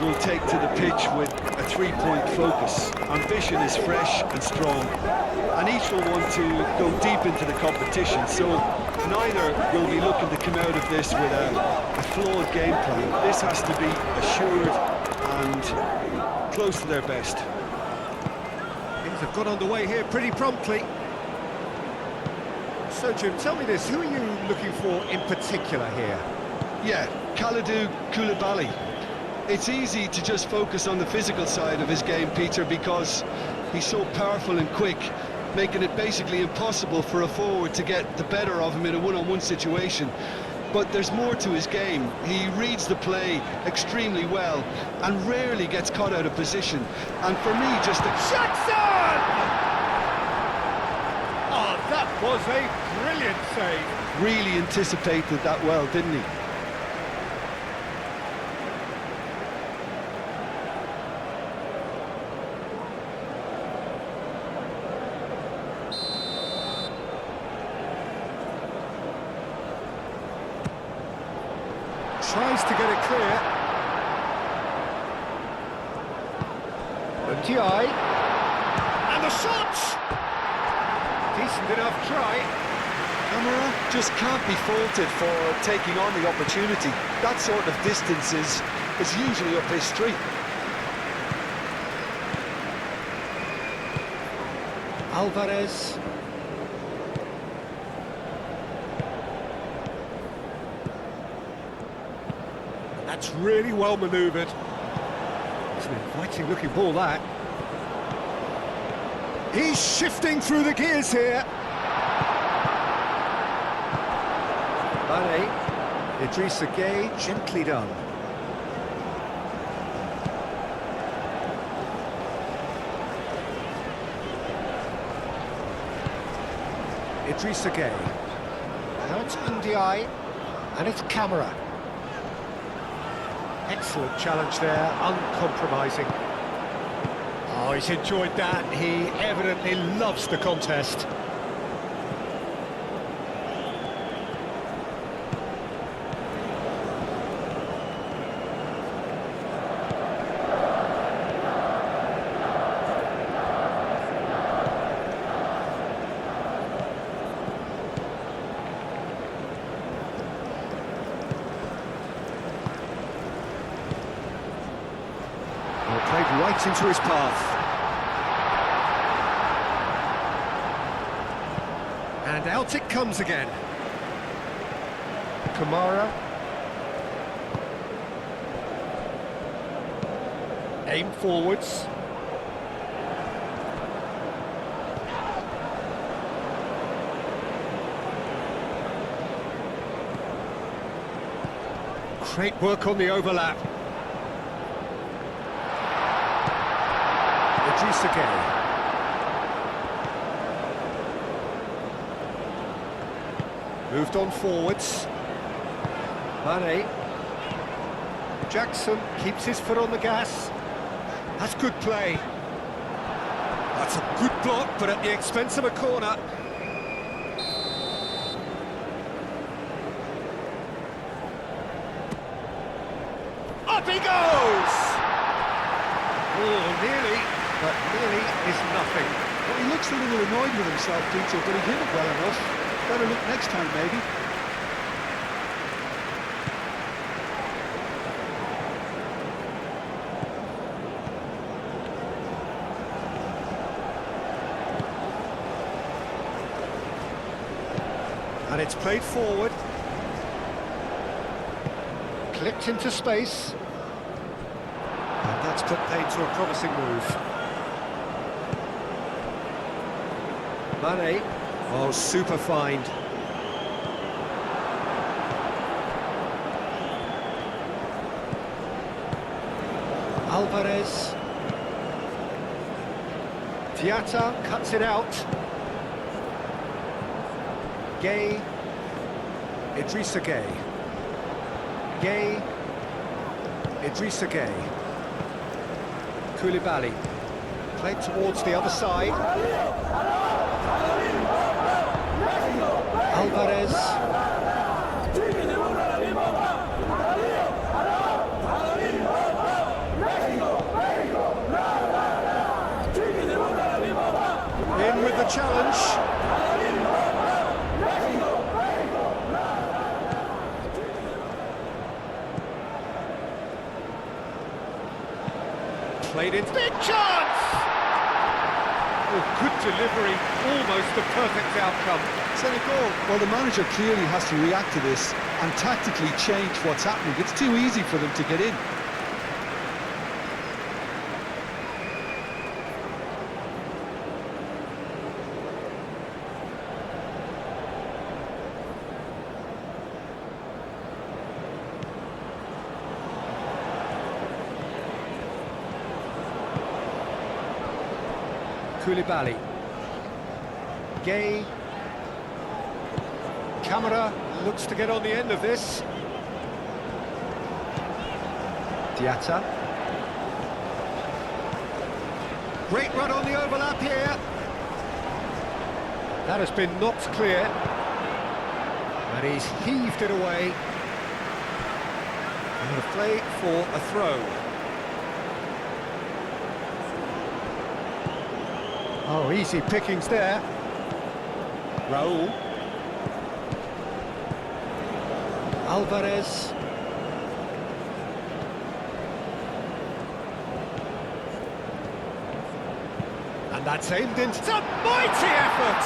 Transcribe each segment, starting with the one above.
will take to the pitch with a three-point focus. Ambition is fresh and strong, and each will want to go deep into the competition, so neither will be looking to come out of this with a flawed game plan. This has to be assured and close to their best. Things have got underway here pretty promptly. So, Jim, tell me this, who are you looking for in particular here? Yeah, Kalidou Koulibaly. It's easy to just focus on the physical side of his game, Peter, because he's so powerful and quick, making it basically impossible for a forward to get the better of him in a one-on-one situation. But there's more to his game. He reads the play extremely well and rarely gets caught out of position. And for me, just a... Jackson! Oh, that was a brilliant save. Really anticipated that well, didn't he? Tries to get it clear. Ndiaye. And the shot! Decent enough try. Camara just can't be faulted for taking on the opportunity. That sort of distance is usually up his street. Alvarez. That's really well manoeuvred. It's an inviting looking ball, that. He's shifting through the gears here. Mane, Idrissa Gueye, gently done. Idrissa Gueye. Now it's Ndiaye, and it's Camara. Excellent challenge there, uncompromising. Oh, he's enjoyed that. He evidently loves the contest. Played right into his path. And out it comes again. Kamara. Aim forwards. Great work on the overlap. Idrissa Gueye. Moved on forwards. Mane. Jackson keeps his foot on the gas. That's good play. That's a good block, but at the expense of a corner. Up he goes! Oh, nearly. But nearly is nothing. Well, he looks a little annoyed with himself, Peter, but he did it well enough. Better look next time, maybe. And it's played forward. Clipped into space. And that's put paid to a promising move. Mane. Oh, super find. Alvarez. Diatta cuts it out. Gueye. Idrissa Gueye. Gueye. Idrissa Gueye. Koulibaly. Played towards the other side. Alvarez. Played in. Big chance! Oh, good delivery, almost the perfect outcome. Senegal, well, the manager clearly has to react to this and tactically change what's happening. It's too easy for them to get in. Koulibaly. Gay. Camera looks to get on the end of this. Diatta. Great run on the overlap here. That has been knocked clear. And he's heaved it away. And a play for a throw. Oh, easy pickings there. Raul. Alvarez. And that's aimed into... It's a mighty effort!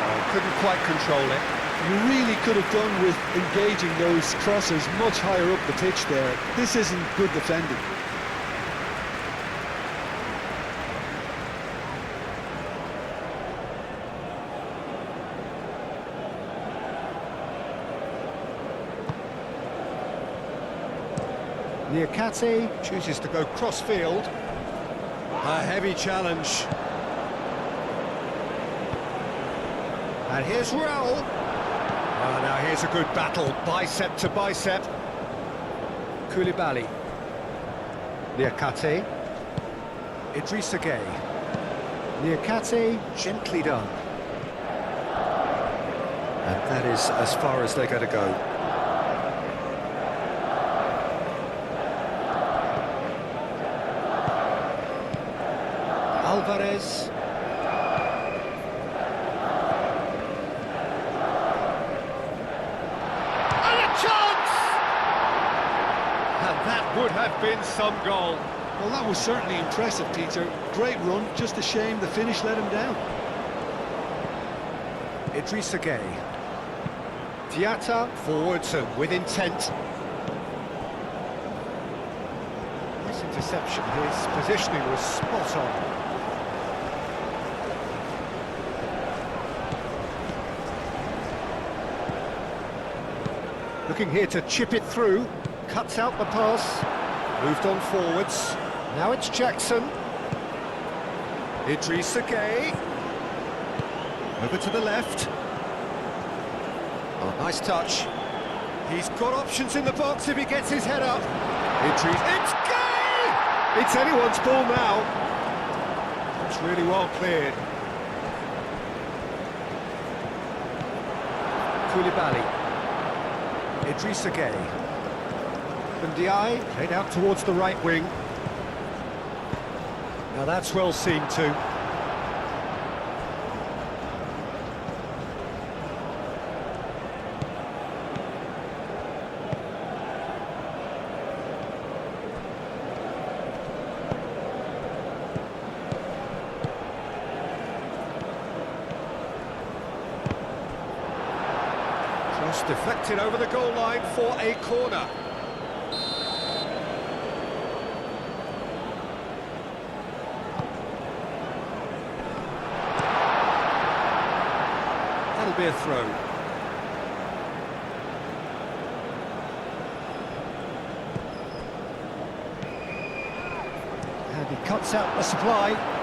Oh, couldn't quite control it. You really could have done with engaging those crosses much higher up the pitch there. This isn't good defending. Niakate chooses to go cross-field. A heavy challenge. And here's Raul. Oh, now here's a good battle, bicep to bicep. Koulibaly. Niakate. Idrissa Gueye. Niakate, gently done. And that is as far as they're going to go. Alvarez. And a chance! And that would have been some goal. Well, that was certainly impressive, Peter. Great run, just a shame the finish let him down. Idrissa Gueye. Diatta forwards and with intent. Nice interception. His positioning was spot on. Looking here to chip it through, cuts out the pass, moved on forwards. Now it's Jackson. Idrissa Gueye. Over to the left. Oh, nice touch. He's got options in the box if he gets his head up. It's Gueye! It's anyone's ball now. It's really well cleared. Koulibaly. Idrissa Gueye. Ndiaye played out towards the right wing. Now that's well seen too. Cross deflected over the goal line for a corner. That'll be a throw. And he cuts out the supply.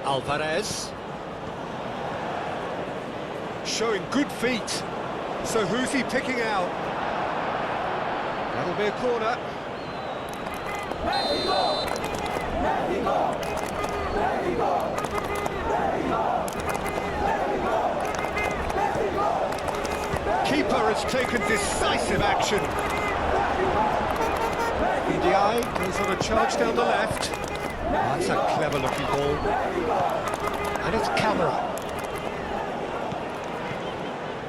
Alvarez. Showing good feet. So who's he picking out? That'll be a corner. Keeper has taken decisive action. Ndiaye goes on a charge down the left. That's a clever-looking ball. And it's Camera.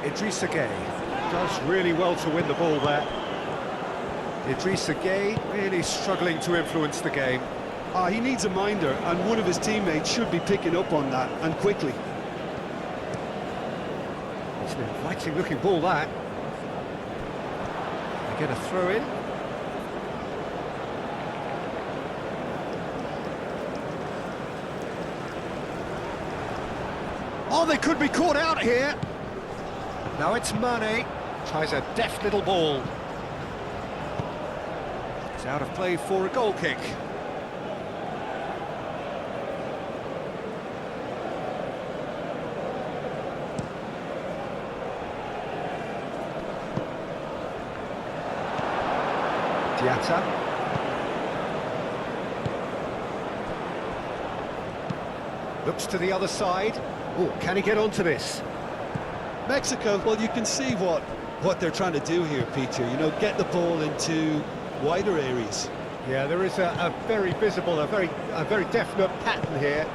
Idrissa Gueye. Does really well to win the ball there. Idrissa Gueye really struggling to influence the game. He needs a minder, and one of his teammates should be picking up on that, and quickly. It's an inviting looking ball, that. They get a throw in. Oh, they could be caught out here. Now it's Mane. Tries a deft little ball. It's out of play for a goal kick. Diatta. Looks to the other side. Oh, can he get onto this? Mexico, well, you can see what they're trying to do here, Peter. You know, get the ball into wider areas. Yeah, there is a very visible, a very definite pattern here.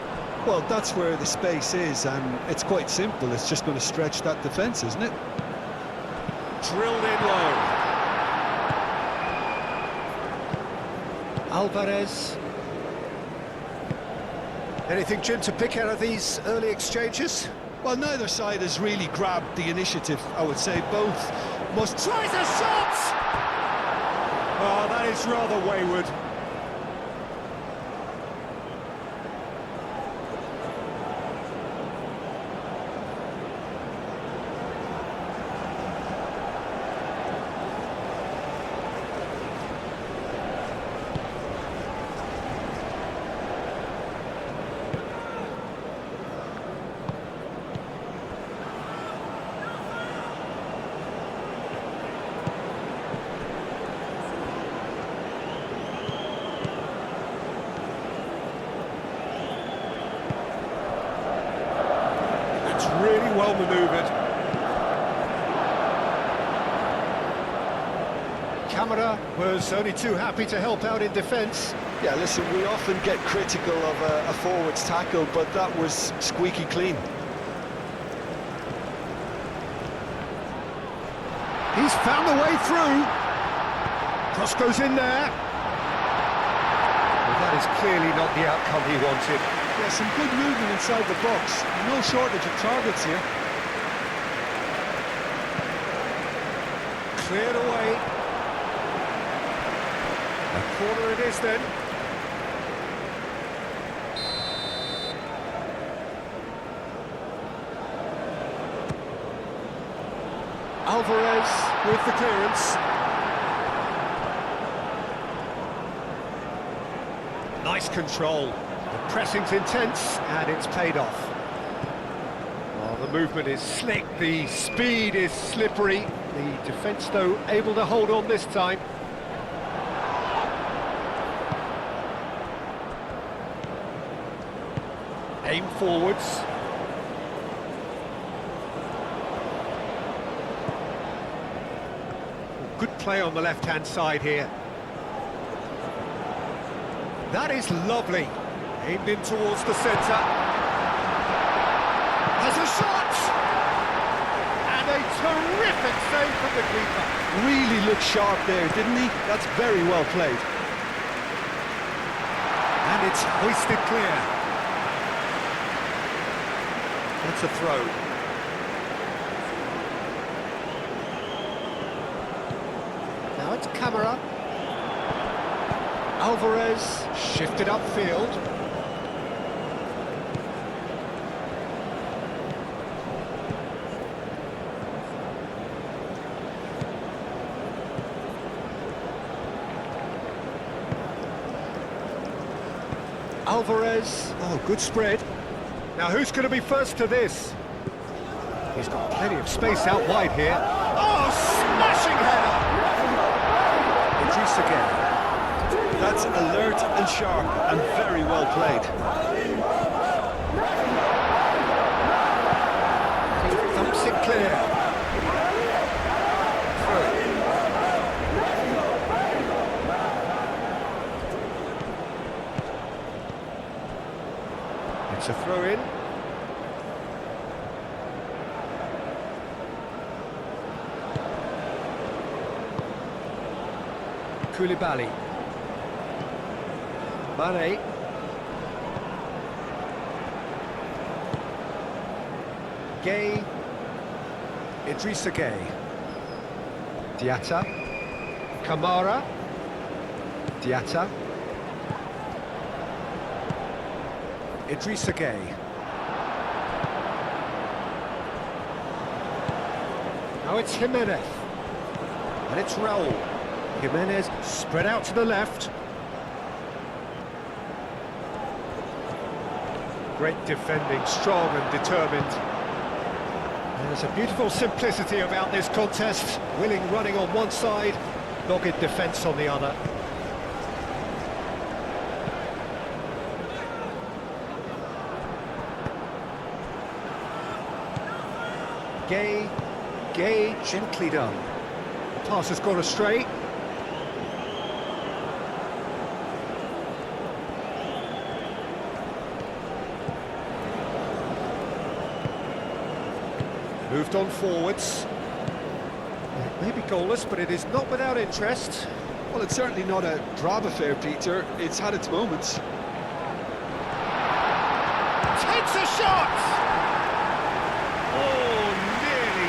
Well, that's where the space is, and it's quite simple. It's just going to stretch that defence, isn't it? Drilled in low. Alvarez. Anything, Jim, to pick out of these early exchanges? Well, neither side has really grabbed the initiative, I would say. Both must... Tries a shot! Oh, that is rather wayward. Really well manoeuvred. Camara was only too happy to help out in defence. Yeah, listen, we often get critical of a forward's tackle, but that was squeaky clean. He's found the way through. Cross goes in there. Well, that is clearly not the outcome he wanted. Yeah, some good movement inside the box. No shortage of targets here. Cleared away. A corner it is then. Alvarez with the clearance. Nice control. The pressing's intense, and it's paid off. Well, the movement is slick, the speed is slippery. The defence, though, able to hold on this time. Aim forwards. Good play on the left-hand side here. That is lovely. Aimed in towards the centre. Has a shot! And a terrific save from the keeper. Really looked sharp there, didn't he? That's very well played. And it's hoisted clear. That's a throw. Now it's Camara. Alvarez shifted upfield. Alvarez. Oh, good spread. Now who's going to be first to this? He's got plenty of space out wide here. Oh, smashing header! Idrissa again. That's alert and sharp and very well played. He thumps it clear. Through. It's a throw-in. Koulibaly. Mane. Gay. Idrissa Gay. Diatta. Kamara. Diatta. Idrissa Gay. Now it's Jimenez. And it's Raul. Jimenez spread out to the left. Great defending, strong and determined. There's a beautiful simplicity about this contest. Willing running on one side, dogged defence on the other. Gay, gently done. The pass has gone astray. Moved on forwards. It may be goalless, but it is not without interest. Well, it's certainly not a drab affair, Peter. It's had its moments. Takes a shot! Oh, nearly.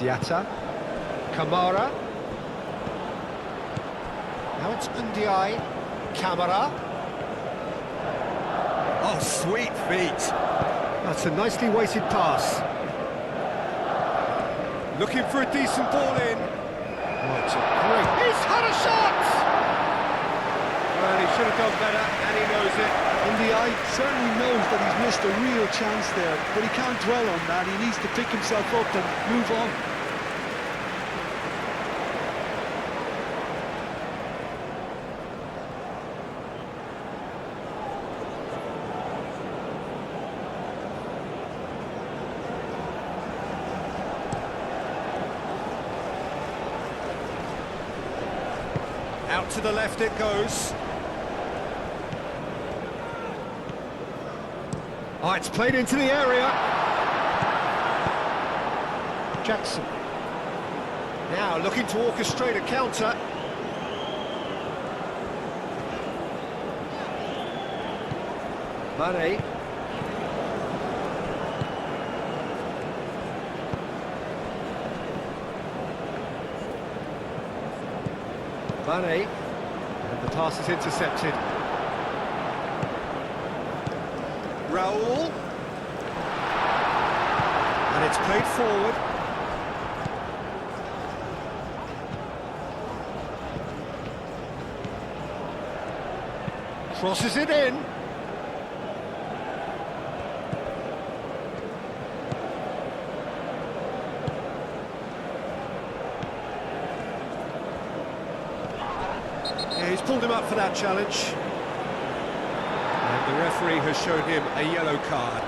Diatta, Kamara, now it's Ndiaye, Kamara. Oh, sweet feet. That's a nicely weighted pass. Looking for a decent ball in. Oh, it's a great... He's had a shot! Well, he should have done better, and he knows it. Ndiaye certainly knows that he's missed a real chance there, but he can't dwell on that. He needs to pick himself up and move on. Out to the left it goes. Oh, it's played into the area. Jackson. Now looking to orchestrate a counter. Mane. Mane, and the pass is intercepted. Raul, and it's played forward. Crosses it in. Yeah, he's pulled him up for that challenge. And the referee has shown him a yellow card.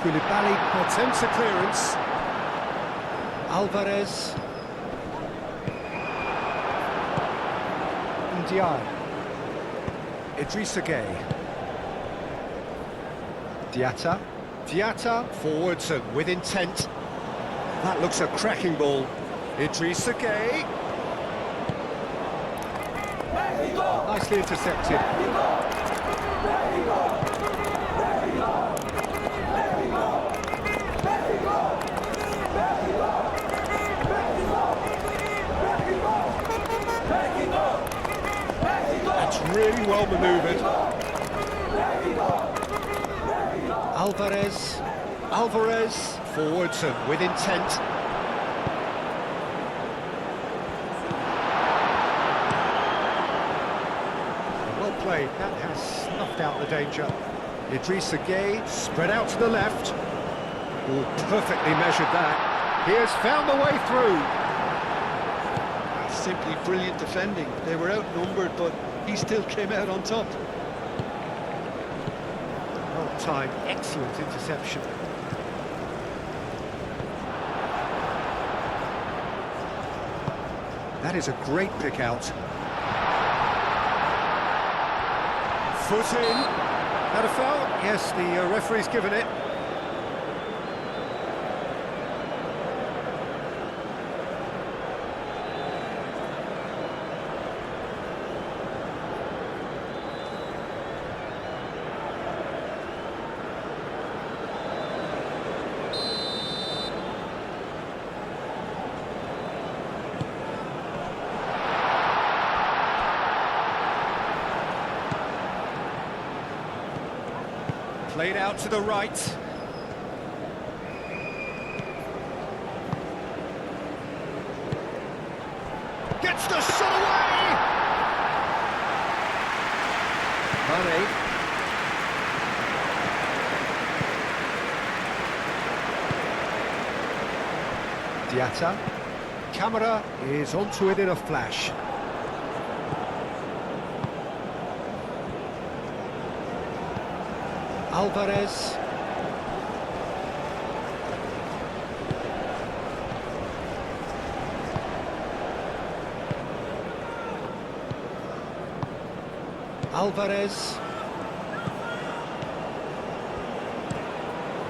Koulibaly attempts a clearance. Alvarez. Ndiaye. Idrissa Gay. Diatta. Diatta forwards and with intent. That looks a cracking ball. Idrissa Gay. Nicely intercepted. That's really well manoeuvred. Alvarez forwards and with intent. play. That has snuffed out the danger. Idrissa Gueye spread out to the left. Oh, perfectly measured that. He has found the way through. Simply brilliant defending. They were outnumbered, but he still came out on top. Well timed, excellent interception. That is a great pick out. Foot in. Had a foul? Yes, the referee's given it. Played out to the right. Gets the shot away! Mane. Diatta. Camera is onto it in a flash. Alvarez. Alvarez.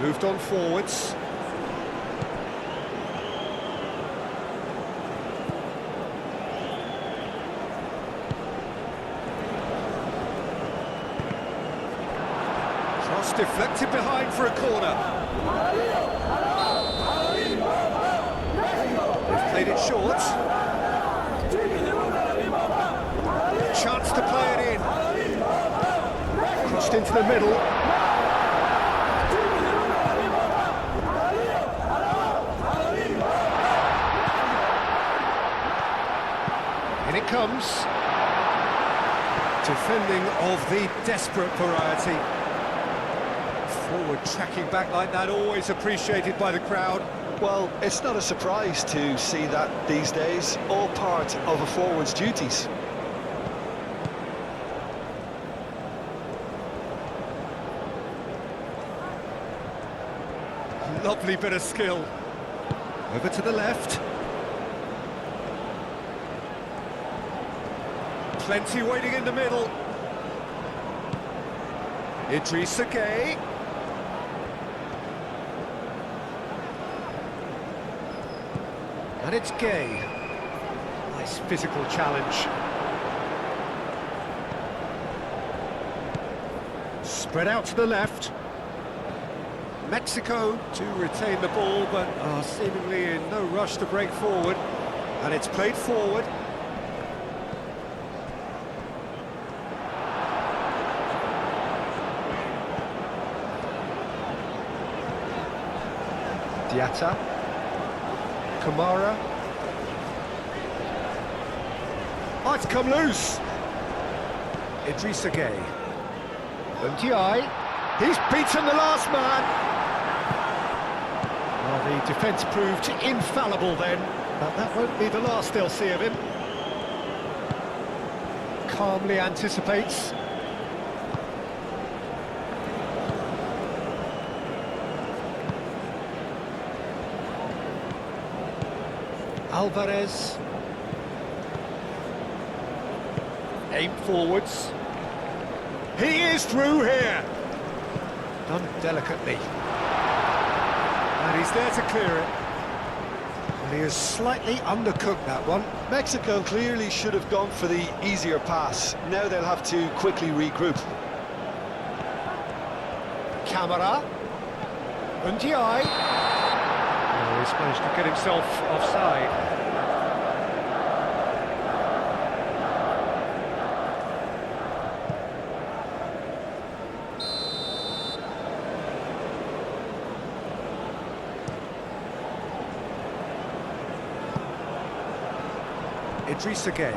Moved on forwards. Cross deflected behind for a corner. They've played it short. Chance to play it in. Crossed into the middle. In it comes. Defending of the desperate variety. Forward tracking back like that, always appreciated by the crowd. Well, it's not a surprise to see that these days, all part of a forward's duties. Lovely bit of skill. Over to the left. Plenty waiting in the middle. Idrissa Gueye. And it's Gueye. Nice physical challenge. Spread out to the left. Mexico to retain the ball, but are seemingly in no rush to break forward. And it's played forward. Diatta. Kamara. Oh, it's come loose. Idrissa Gueye. Ndiaye. He's beaten the last man. Well, the defence proved infallible then, but that won't be the last they'll see of him. Calmly anticipates. Alvarez. Aim forwards. He is through here. Done delicately. And he's there to clear it. And he has slightly undercooked that one. Mexico clearly should have gone for the easier pass. Now they'll have to quickly regroup. Camera. Ndiaye. Oh, he's managed to get himself offside. Idrissa Gueye.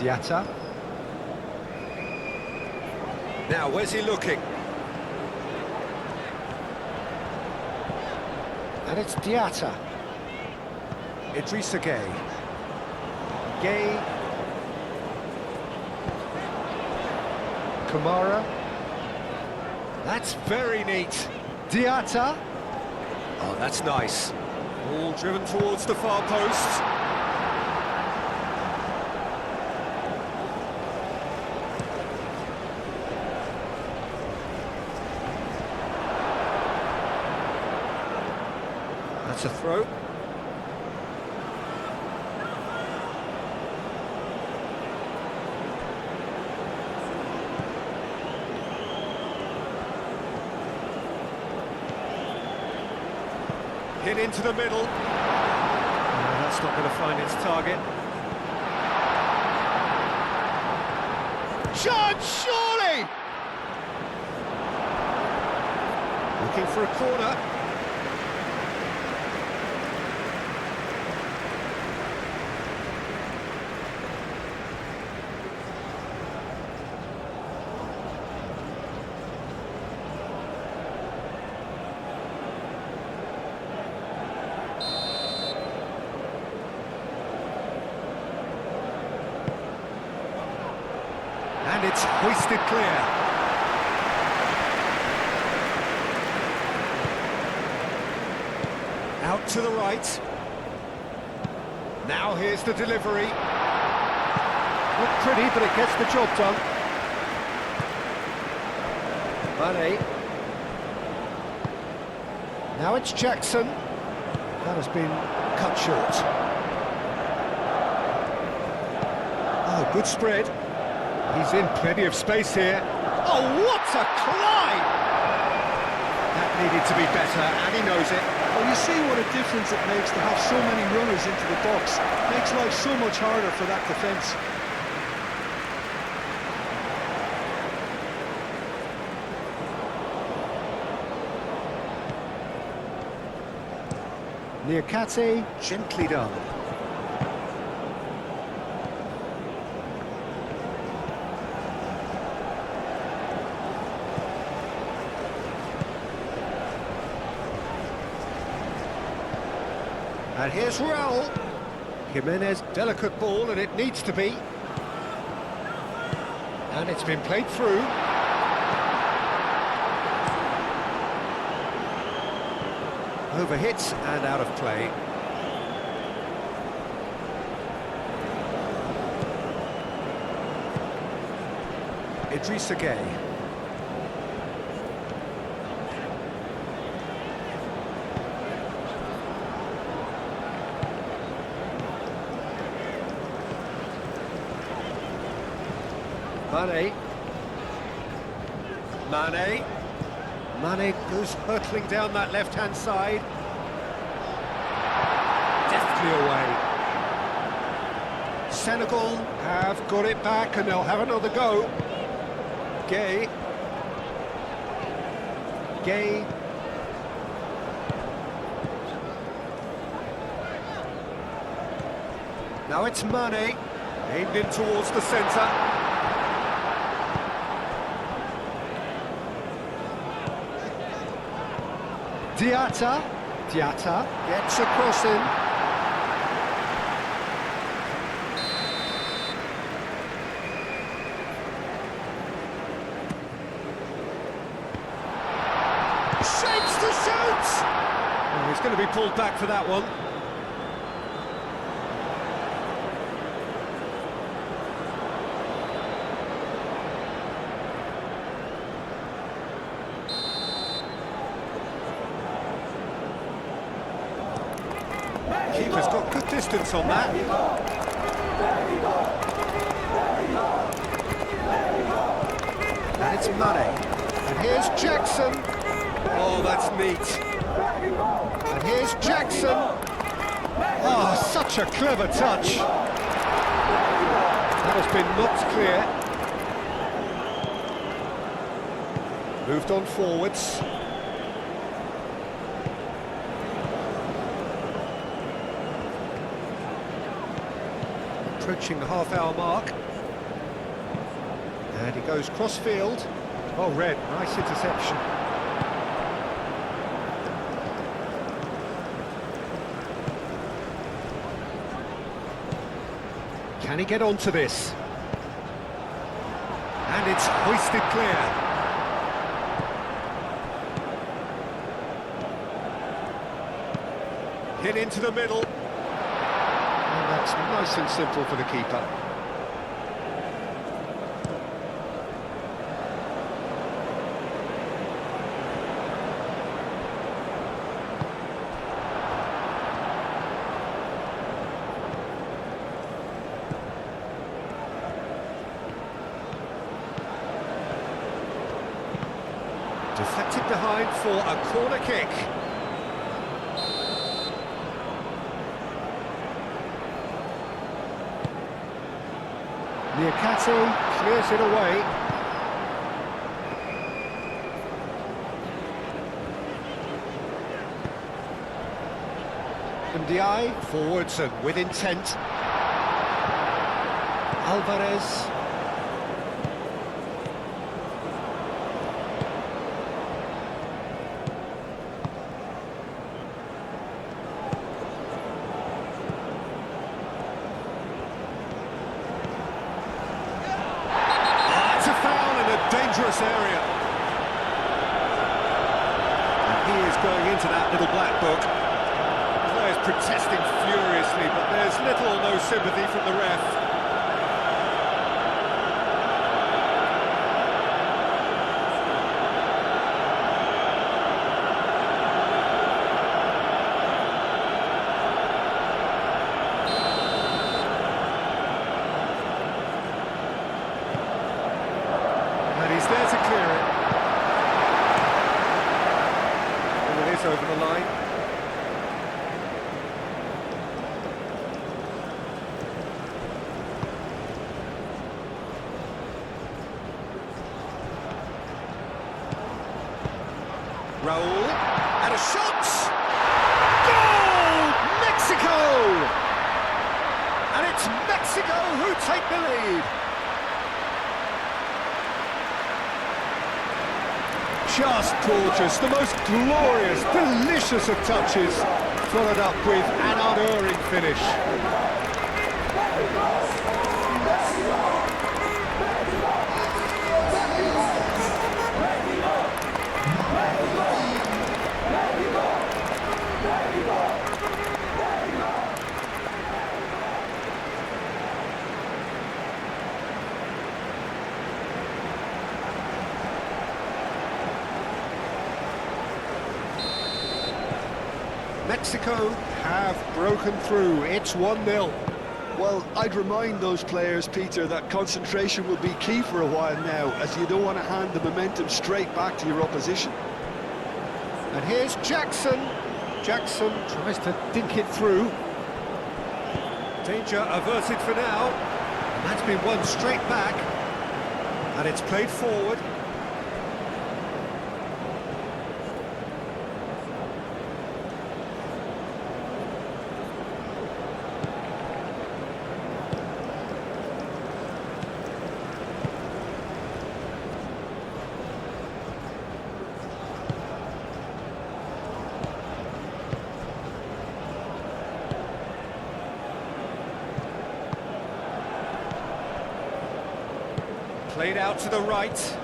Diatta. Now, where's he looking? And it's Diatta. Idrissa Gueye. Gueye. Kamara. That's very neat. Diatta. Oh, that's nice. All driven towards the far post. That's a throw. Hit into the middle. No, that's not going to find its target. Chance, surely! Looking for a corner. And it's hoisted clear. Out to the right. Now here's the delivery. Not pretty, but it gets the job done. Mane. Now it's Jackson. That has been cut short. Oh, good spread. He's in plenty of space here. Oh, what a climb! That needed to be better, and he knows it. Well, you see what a difference it makes to have so many runners into the box. Makes life so much harder for that defence. Niakate, gently done. And here's Raul. Jimenez, delicate ball, and it needs to be. And it's been played through. Overhit and out of play. Idrissa Gueye. Mane. Mane goes hurtling down that left-hand side. Deftly away. Senegal have got it back and they'll have another go. Gueye. Now it's Mane. Aimed in towards the centre. Diatta gets a cross in. Shapes to shoot! Oh, he's going to be pulled back for that one. Keeper's got good distance on that. And it's Mane. And here's Jackson. Oh, that's neat. And here's Jackson. Oh, such a clever touch. That has been knocked clear. Moved on forwards. Approaching the half-hour mark. And he goes cross-field. Oh, Red, nice interception. Can he get onto this? And it's hoisted clear. Hit into the middle. And that's nice and simple for the keeper. Deflected behind for a corner kick. Niakate clears it away. Ndiaye forwards and with intent. Alvarez. Dangerous area. And he is going into that little black book. Players protesting furiously, but there's little or no sympathy from the ref. He's there to clear it. And it is over the line. Raul, and a shot! Goal! Mexico! And it's Mexico who take the lead. Just gorgeous, the most glorious, delicious of touches, followed up with an unerring finish. Mexico have broken through. It's 1-0. Well, I'd remind those players, Peter, that concentration will be key for a while now, as you don't want to hand the momentum straight back to your opposition. And here's Jackson. Jackson tries to dink it through. Danger averted for now. And that's been won straight back. And it's played forward. Played out to the right.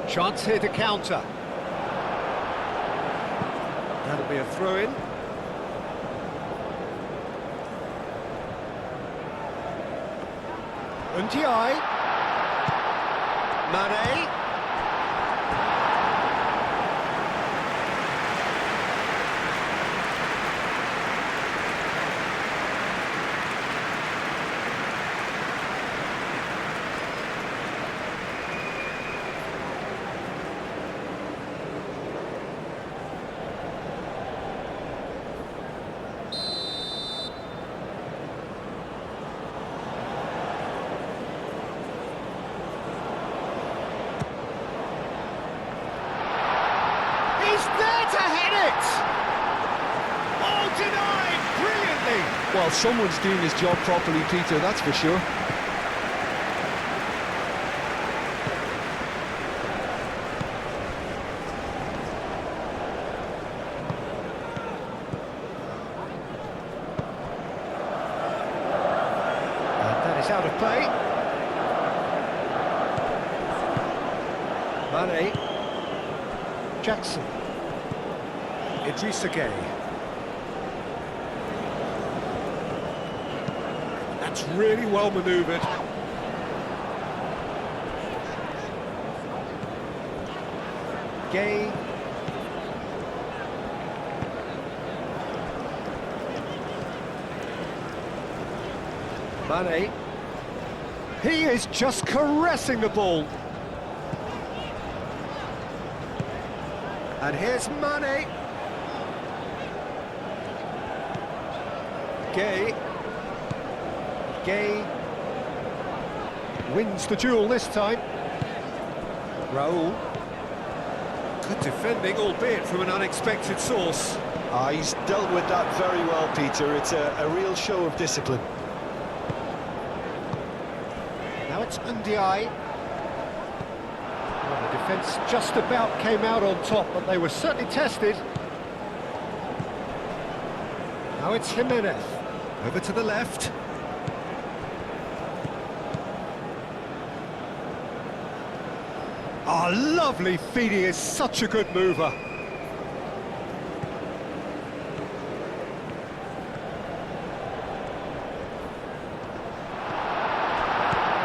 Chance here to counter. That'll be a throw-in. Ndiaye. Mane. He's there to hit it! Oh, denied brilliantly! Well, someone's doing his job properly, Peter, that's for sure. It's out of play. Mane. Jackson. Idrissa Gueye. That's really well manoeuvred. Gueye. Mane. He is just caressing the ball. And here's Mane. Gueye. Gueye wins the duel this time. Raul. Good defending, albeit from an unexpected source. He's dealt with that very well, Peter. It's a real show of discipline. Now it's Ndiaye. Well, the defence just about came out on top, but they were certainly tested. Now it's Jimenez. Over to the left. Oh, lovely feeding, is such a good mover.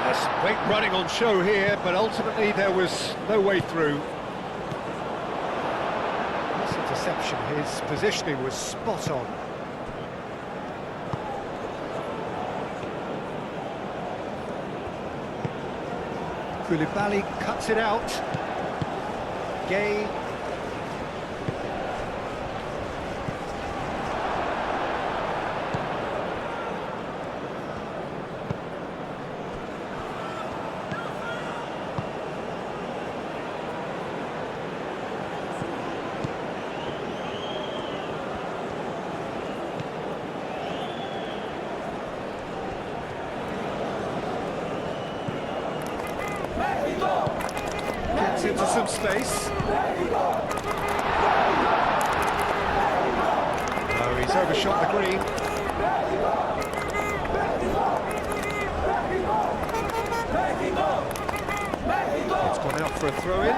There's great running on show here, but ultimately there was no way through. This interception, his positioning was spot on. Koulibaly cuts it out. Gueye. Gets into some space. Oh, he's overshot the green. It's gone out for a throw-in.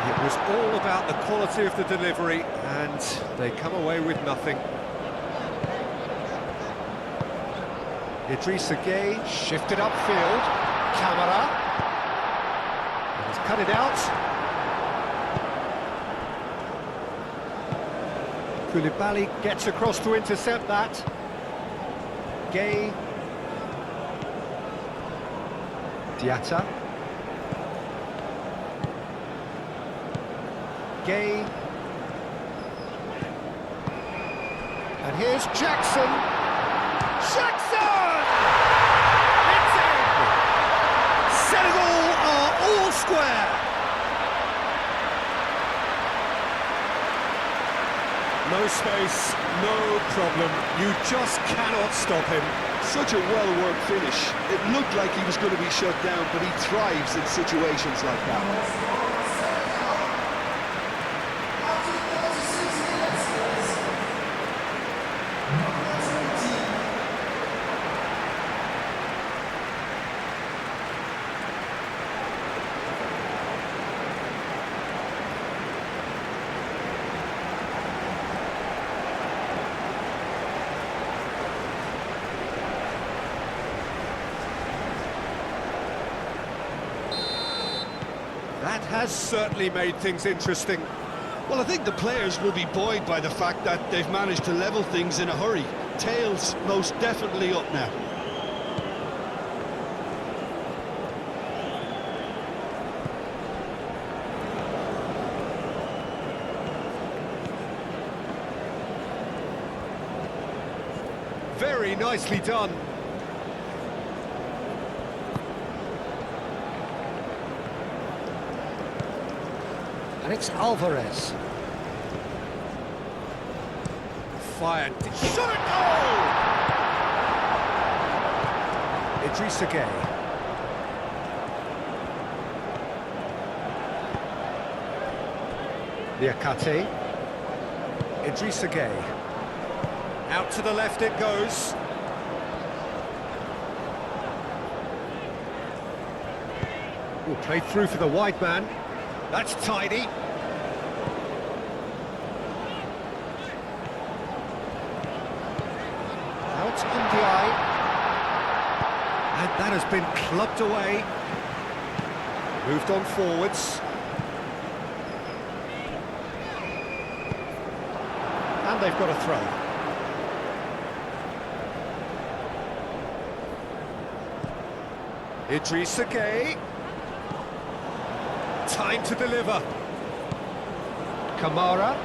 It was all about the quality of the delivery, and they come away with nothing. Idrissa Gueye shifted upfield. Camara. And he's cut it out. Koulibaly gets across to intercept that. Gueye. Diatta. Gueye. And here's Jackson. Jackson! It's in! Senegal are all square! No space, no problem. You just cannot stop him. Such a well-worked finish. It looked like he was going to be shut down, but he thrives in situations like that. That has certainly made things interesting. Well, I think the players will be buoyed by the fact that they've managed to level things in a hurry. Tails most definitely up now. Very nicely done. And it's Alvarez. Fired. Shot it! Goal! Idrissa Gueye. Liakate. Idrissa Gueye. Out to the left it goes. Ooh, played through for the wide man. That's tidy. Out on the eye. And that has been clubbed away. Moved on forwards. And they've got a throw. Idrissa Gueye. Time to deliver. Kamara.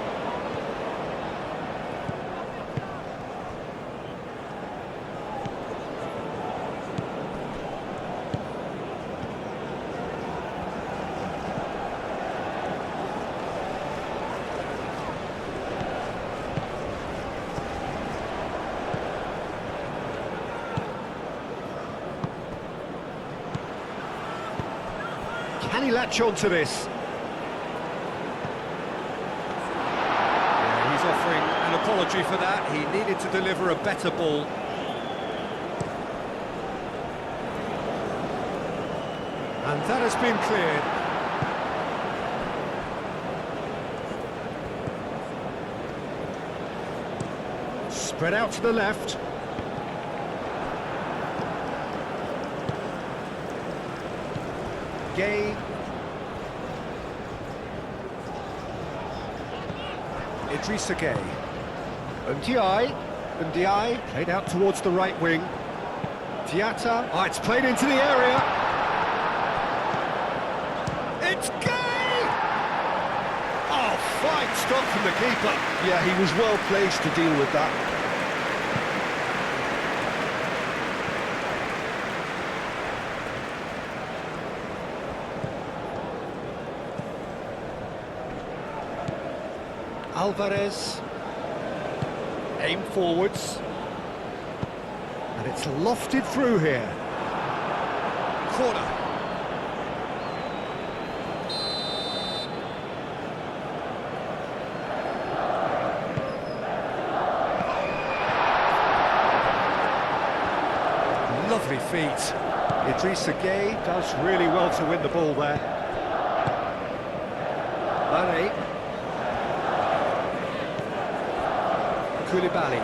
Can he latch on to this? Yeah, he's offering an apology for that. He needed to deliver a better ball. And that has been cleared. Spread out to the left. Gueye. Idrissa Gueye. Ndiaye played out towards the right wing. Diatta. Oh, it's played into the area. It's Gueye! Oh, fine stop from the keeper. Yeah, he was well placed to deal with that. Alvarez, aim forwards, and it's lofted through here. Corner. Lovely feet. Idrissa Gueye does really well to win the ball there. Mane. Koulibaly.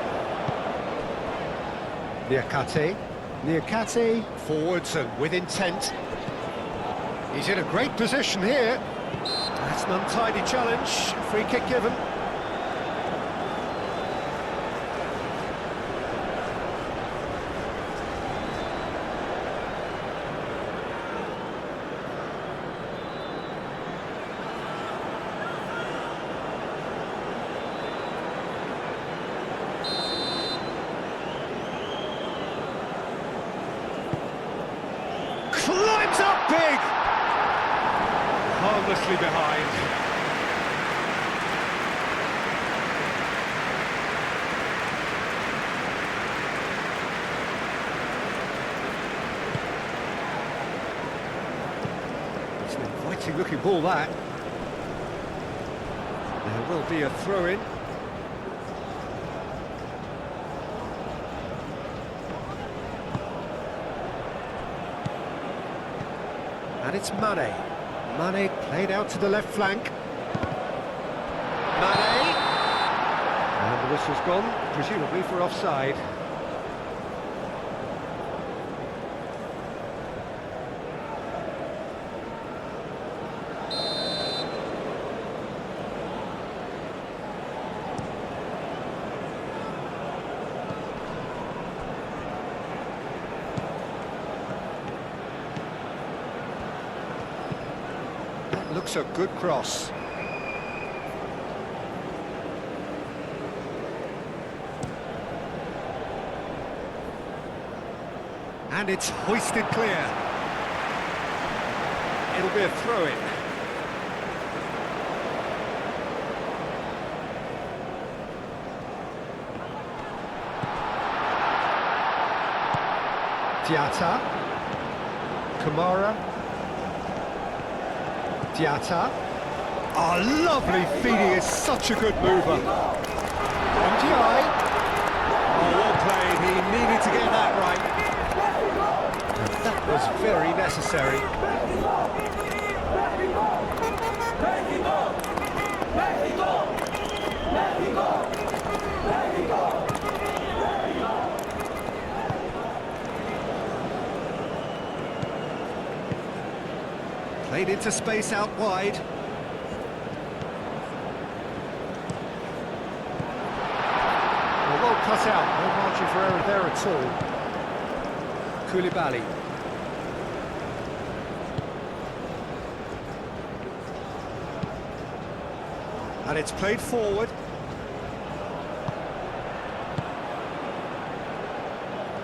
Niakate, forwards and with intent. He's in a great position here. That's an untidy challenge, free kick given. Climbs up big! Harmlessly behind. It's an inviting looking ball, that. There will be a throw-in. And it's Mane. Mane played out to the left flank. Mane! And the whistle's gone, presumably for offside. Looks a good cross. And it's hoisted clear. It'll be a throw-in. Diatta. Kamara. Diatta. Oh, lovely feed, he is such a good mover. Ndiaye. Oh, well played. He needed to get that right. And that was very necessary. Played into space out wide. Well cut out, no margin for error there at all. Koulibaly. And it's played forward.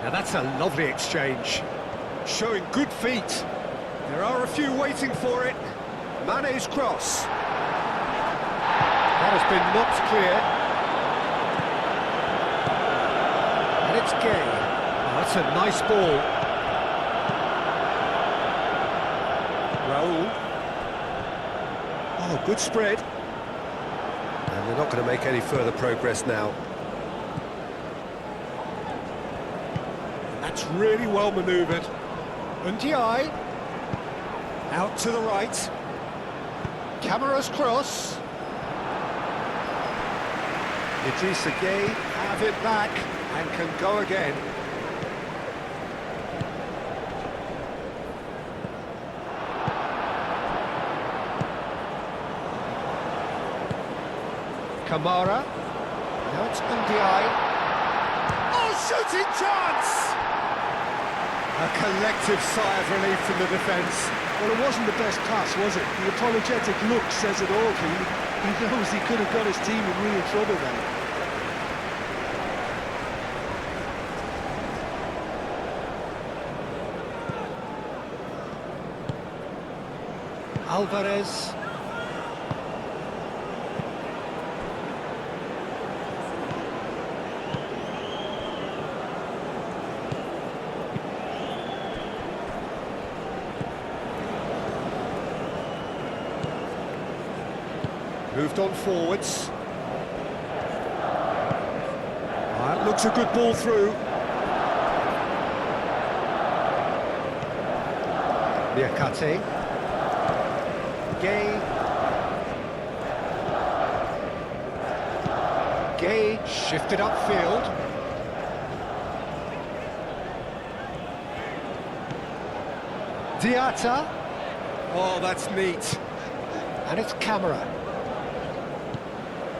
Now that's a lovely exchange, showing good feet. There are a few waiting for it. Mane's cross. That has been knocked clear. And it's Gay. Oh, that's a nice ball. Raul. Oh, good spread. And they're not going to make any further progress now. That's really well manoeuvred. Ndiaye. Out to the right. Camara's cross. Idrissa Gueye have it back and can go again. Kamara. Now it's Ndiaye. Oh, shooting chance! A collective sigh of relief from the defence. Well, it wasn't the best pass, was it? The apologetic look says it all for you. He knows he could have got his team in real trouble then. Alvarez. Moved on forwards. That looks a good ball through. Niakate. Gay. Gay shifted upfield. Diatta. Oh, that's neat. And it's Camara.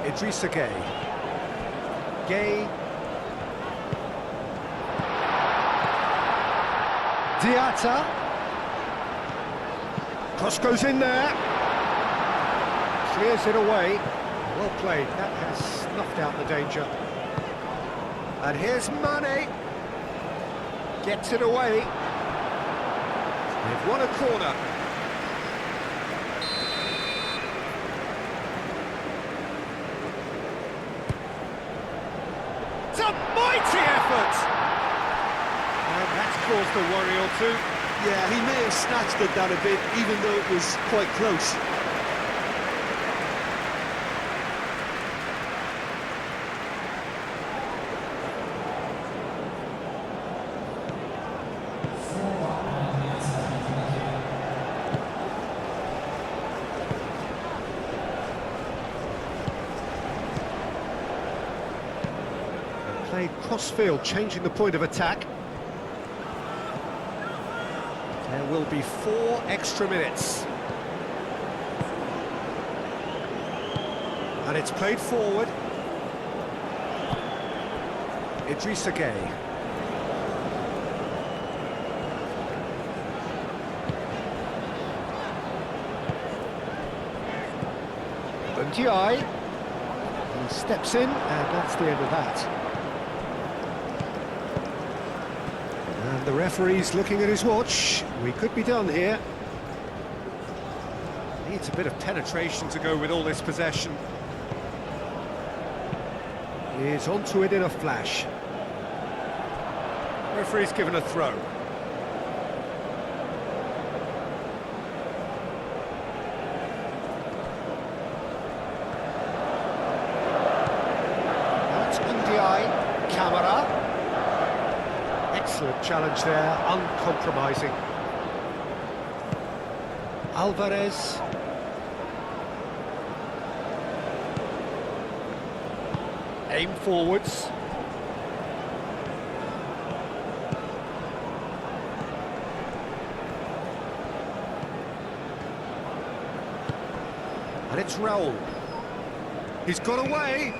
Idrissa Gueye. Gueye. Diatta. Cross goes in there. Clears it away. Well played. That has snuffed out the danger. And here's Mane. Gets it away. They've won a corner. It's a mighty effort! And that's caused a worry or two. Yeah, he may have snatched at that a bit, even though it was quite close. Played cross-field, changing the point of attack. There will be 4 extra minutes. And it's played forward. Idrissa Gueye. Ndiaye. He steps in, and that's the end of that. And the referee's looking at his watch. We could be done here. Needs a bit of penetration to go with all this possession. He's onto it in a flash. Referee's given a throw. That's Excellent challenge there, uncompromising. Alvarez. Aim forwards. And it's Raul. He's got away.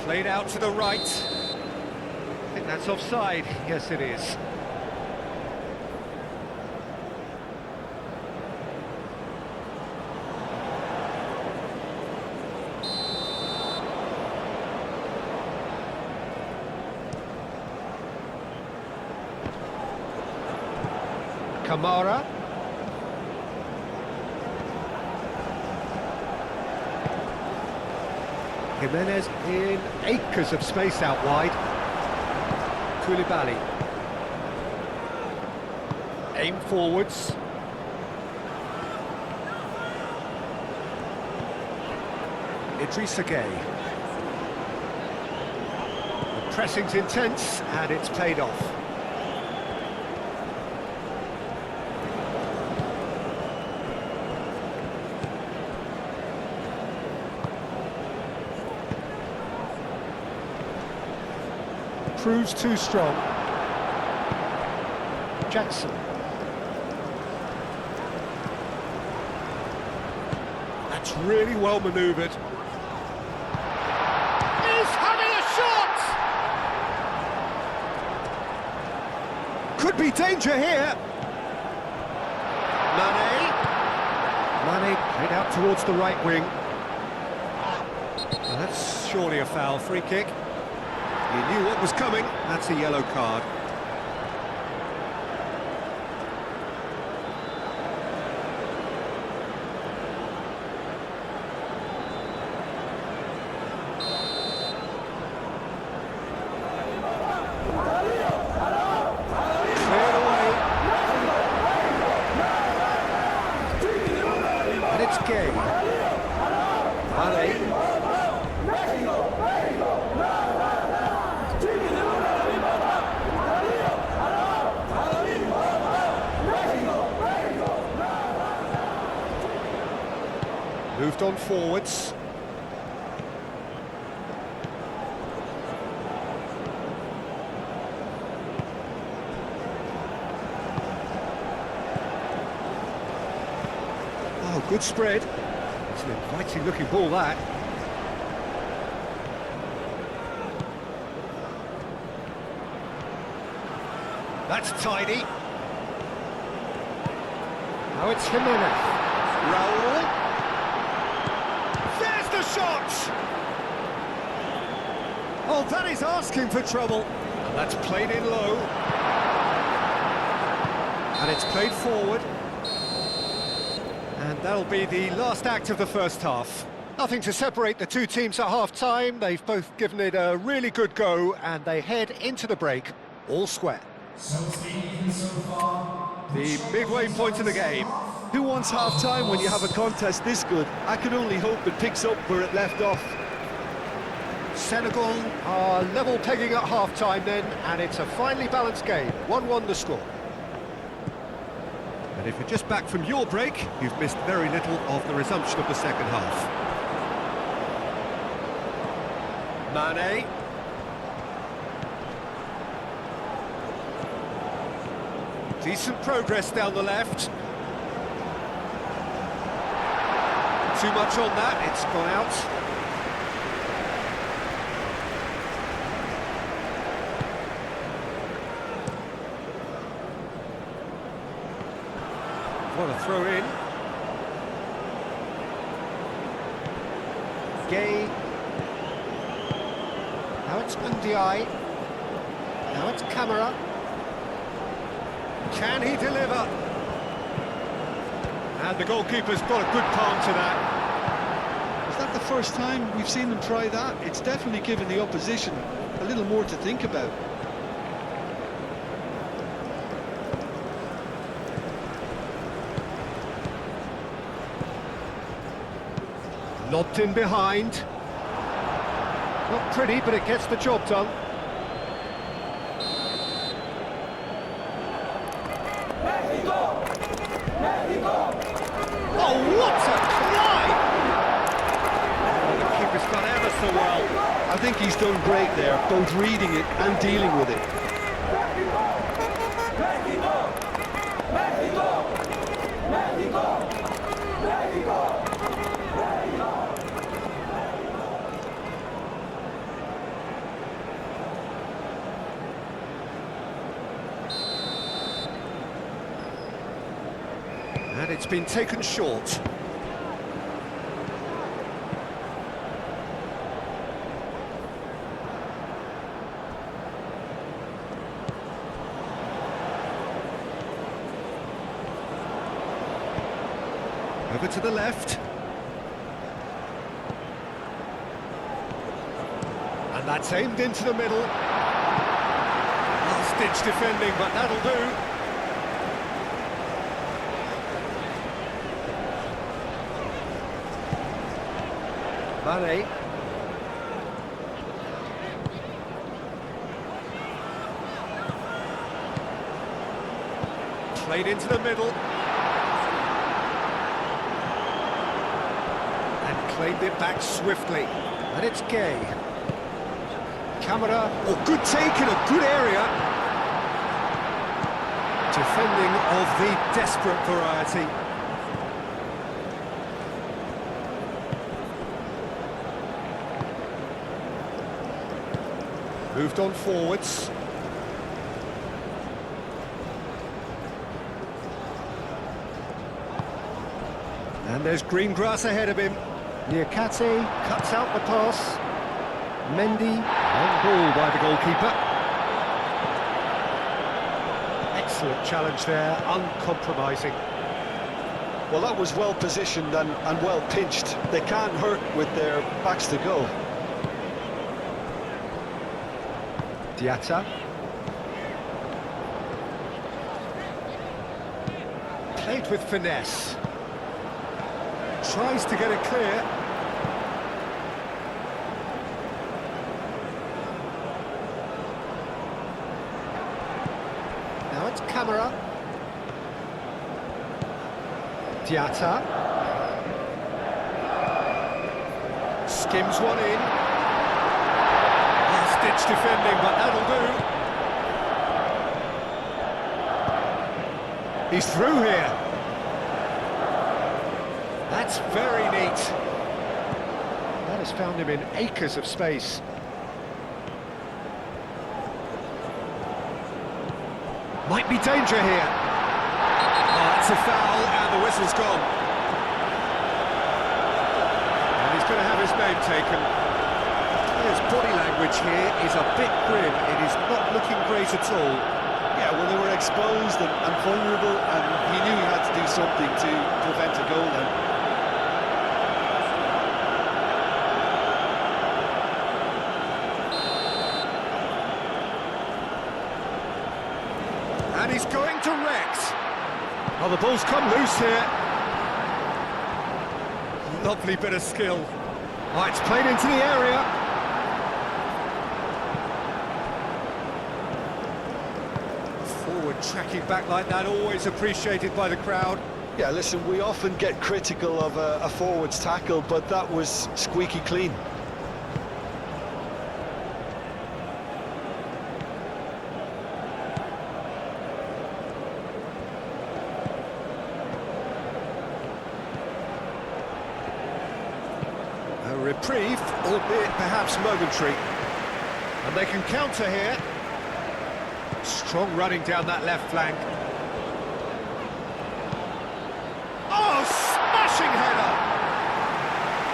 Played out to the right. I think that's offside. Yes, it is. Kamara. Jimenez in acres of space out wide. Koulibaly. Aim forwards. Idrissa Gueye. The pressing's intense and it's paid off. Proves too strong. Jackson. That's really well manoeuvred. He's having a shot! Could be danger here. Mane played out towards the right wing. Well, that's surely a foul. Free kick. He knew what was coming. That's a yellow card. Cleared away. And it's Gueye. Mane. Moved on forwards. Oh, good spread. It's an inviting looking ball, that. That's tidy. Now it's Jimenez. Raul. There's the shot! Oh, that is asking for trouble. And that's played in low. And it's played forward. And that'll be the last act of the first half. Nothing to separate the two teams at half-time. They've both given it a really good go, and they head into the break all square. The midway point of the game. Who wants half-time when you have a contest this good? I can only hope it picks up where it left off. Senegal are level pegging at half-time then, and it's a finely balanced game. 1-1 the score. And if you're just back from your break, you've missed very little of the resumption of the second half. Mane. Decent progress down the left. Too much on that, it's gone out. What a throw in. Gueye. Now it's Ndiaye. Now it's Kamara. Can he deliver? And the goalkeeper's got a good palm to that. Is that the first time we've seen them try that? It's definitely given the opposition a little more to think about. Lobbed in behind. Not pretty, but it gets the job done. I think he's done great there, both reading it and dealing with it. And it's been taken short. Over to the left. And that's aimed into the middle. Last-ditch defending, but that'll do. Mane. Played into the middle. And claimed it back swiftly. And it's Gay. Camera. Oh, good take in a good area. Defending of the desperate variety. Moved on forwards. And there's green grass ahead of him. Niakate cuts out the pass. Mendy on ball by the goalkeeper. Excellent challenge there, uncompromising. Well, that was well positioned and well pinched. They can't hurt with their backs to goal. Diatta. Played with finesse. Tries to get it clear. Now it's Camera. Diatta. Skims one in. Last-ditch defending, but that'll do. He's through here. That's very neat. That has found him in acres of space. Might be danger here. Oh, that's a foul, and the whistle's gone. And he's going to have his name taken. His body language here is a bit grim. It is not looking great at all. Yeah, well, they were exposed and vulnerable, and he knew he had to do something to prevent a goal then. And he's going direct. Oh, the ball's come loose here. Lovely bit of skill. Oh, it's played into the area. Forward tracking back like that, always appreciated by the crowd. Yeah, listen, we often get critical of a forward's tackle, but that was squeaky clean. A reprieve, albeit perhaps momentary. And they can counter here. Strong running down that left flank. Oh, smashing header!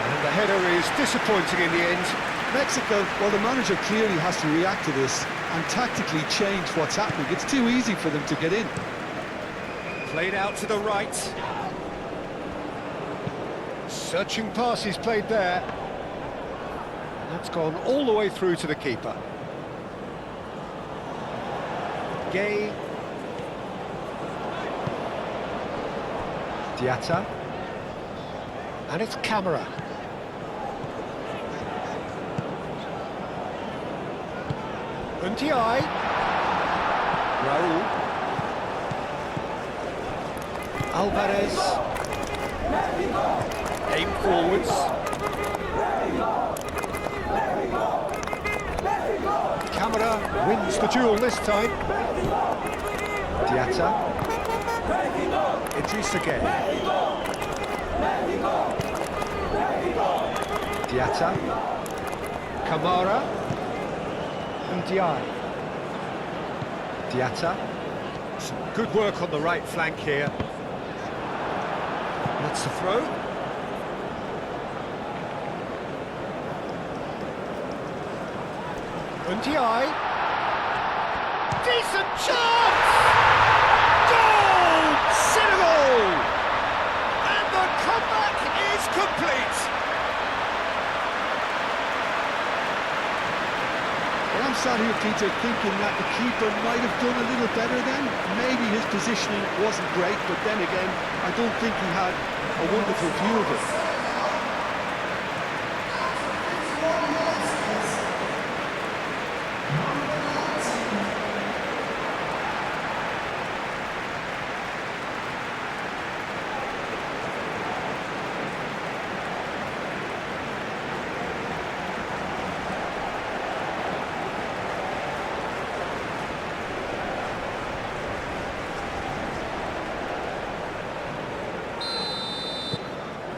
And the header is disappointing in the end. Mexico, well, the manager clearly has to react to this and tactically change what's happening. It's too easy for them to get in. Played out to the right. Searching pass is played there. That's gone all the way through to the keeper. Gay. Diatta. And it's Camera. Untiai. Raul. Alvarez. Aim forwards. Wins the duel this time. Diatta. Idris again. Diatta. Kamara. And Diaye. Diatta. Some good work on the right flank here. That's the throw. And Diaye. Decent chance! Goal! Senegal! And the comeback is complete! Well, I'm sat here, Peter, thinking that the keeper might have done a little better then. Maybe his positioning wasn't great, but then again, I don't think he had a wonderful view of it.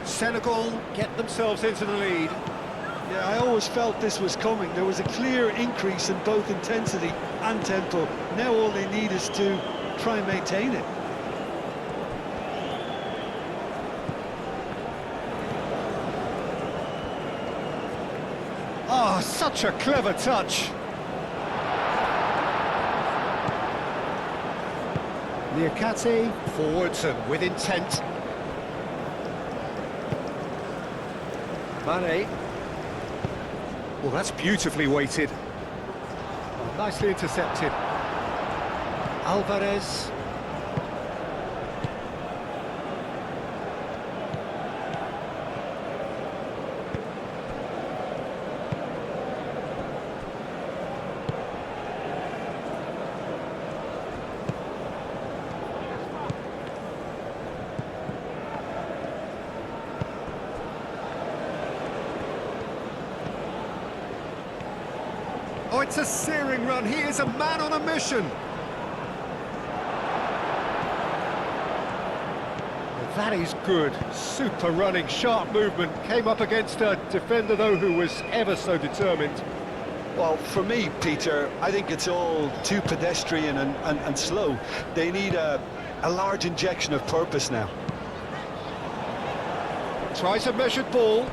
Senegal get themselves into the lead. Yeah, I always felt this was coming. There was a clear increase in both intensity and tempo. Now all they need is to try and maintain it. Oh, such a clever touch. Niakate forwards and with intent. Mane. Well, that's beautifully weighted. Oh, nicely intercepted. Alvarez. Oh, it's a searing run. He is a man on a mission. Well, that is good. Super running, sharp movement. Came up against a defender, though, who was ever so determined. Well, for me, Peter, I think it's all too pedestrian and slow. They need a large injection of purpose now. Tries a measured ball.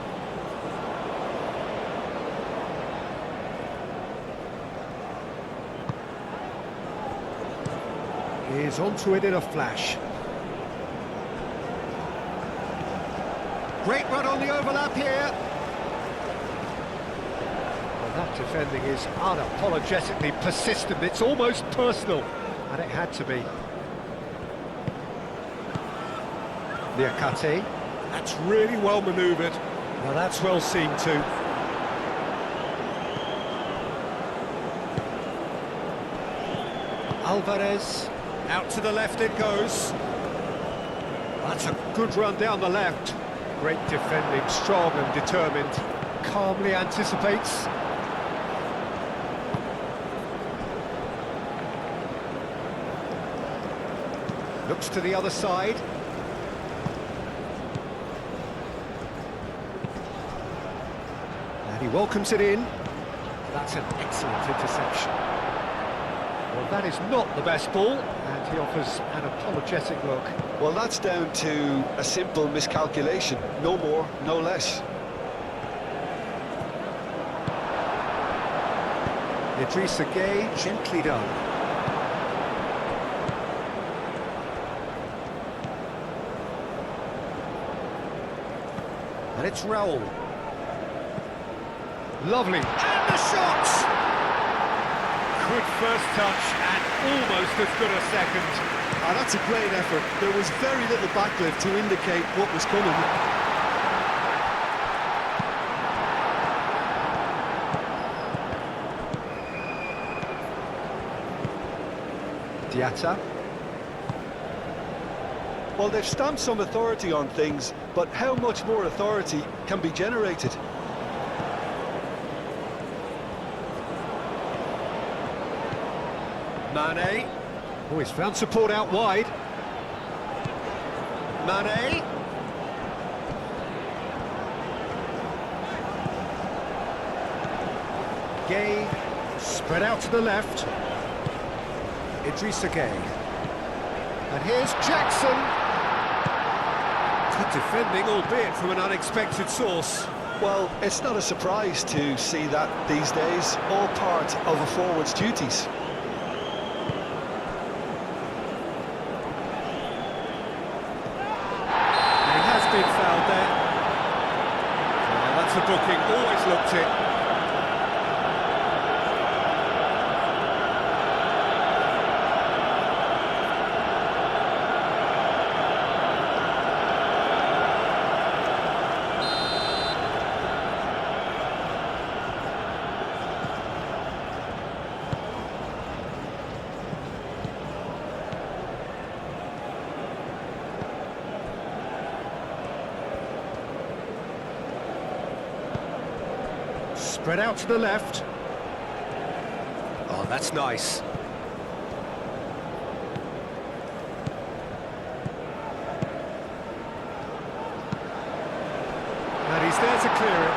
He's onto it in a flash. Great run on the overlap here. Well, that defending is unapologetically persistent. It's almost personal, and it had to be. Niakate. That's really well manoeuvred. Well, that's well seen too. Alvarez. Out to the left it goes. That's a good run down the left. Great defending, strong and determined. Calmly anticipates. Looks to the other side. And he welcomes it in. That's an excellent interception. Well, that is not the best ball, and he offers an apologetic look. Well, that's down to a simple miscalculation. No more, no less. Idris Gueye, gently done. And it's Raul. Lovely. And the shot! Good first touch and almost as good a second. Oh, that's a great effort. There was very little backlift to indicate what was coming. Diatta. Well, they've stamped some authority on things, but how much more authority can be generated? Mane. Oh, he's found support out wide. Mane. Gay. Spread out to the left. Idrissa Gay. And here's Jackson. Good defending, albeit from an unexpected source. Well, it's not a surprise to see that these days, all part of a forward's duties. He has been fouled there. Oh, that's a booking, always looked it. Spread out to the left. Oh, that's nice. And he's there to clear it.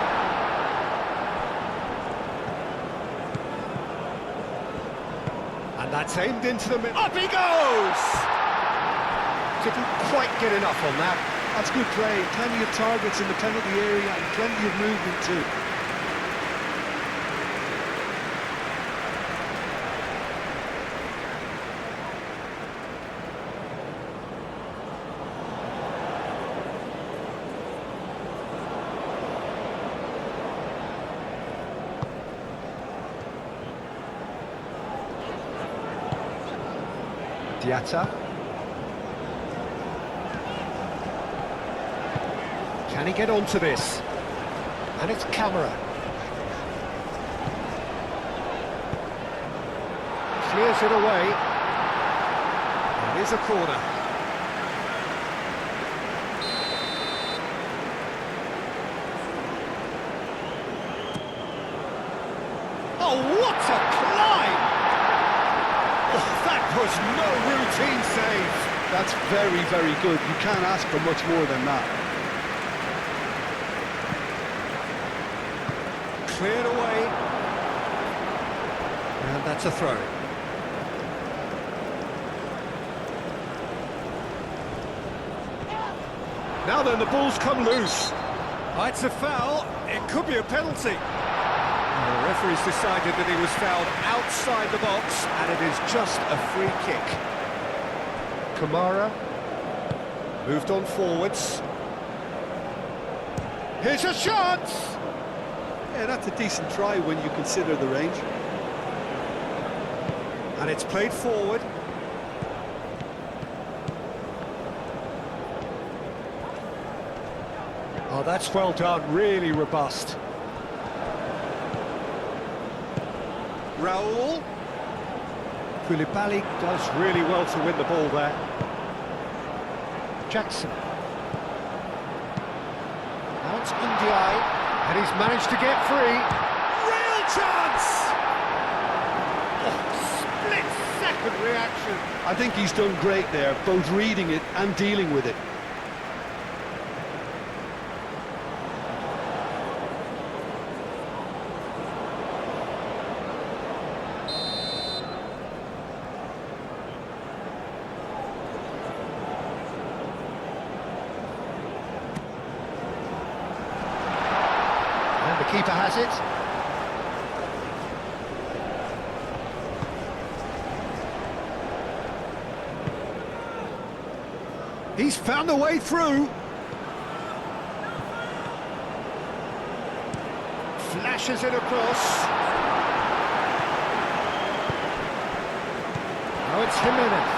And that's aimed into the middle. Up he goes! Didn't quite get enough on that. That's good play, plenty of targets in the penalty area and plenty of movement too. Diatta. Can he get onto this? And it's Camera. Clears it away. It is a corner. Oh, what a climb! That was no routine save. That's very, very good. You can't ask for much more than that. Cleared away. And that's a throw. Now then, the ball's come loose. Oh, it's a foul. It could be a penalty. The referee's decided that he was fouled outside the box, and it is just a free kick. Kamara moved on forwards. Here's a shot! Yeah, that's a decent try when you consider the range. And it's played forward. Oh, that's well done, really robust. Raul. Koulibaly does really well to win the ball there. Jackson. Now it's Ndiaye, and he's managed to get free. Real chance! Oh, split-second reaction. I think he's done great there, both reading it and dealing with it. The keeper has it. He's found a way through. Flashes it across. Now it's Jimenez.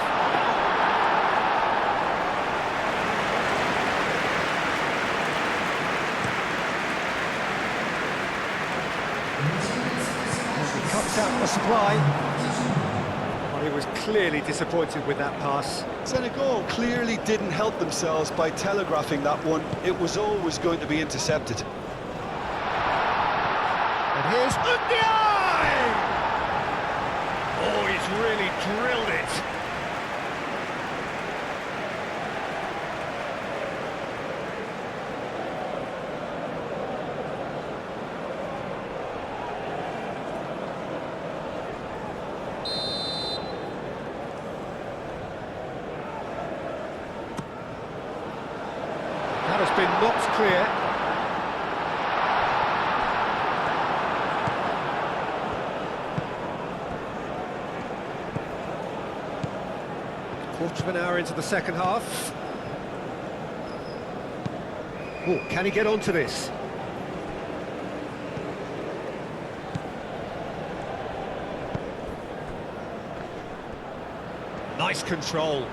Cuts out the supply. Well, he was clearly disappointed with that pass. Senegal clearly didn't help themselves by telegraphing that one. It was always going to be intercepted. And here's Ndiaye! Oh, he's he's really drilled it. That has been knocked clear. Quarter of an hour into the second half. Oh, can he get onto this? Nice control.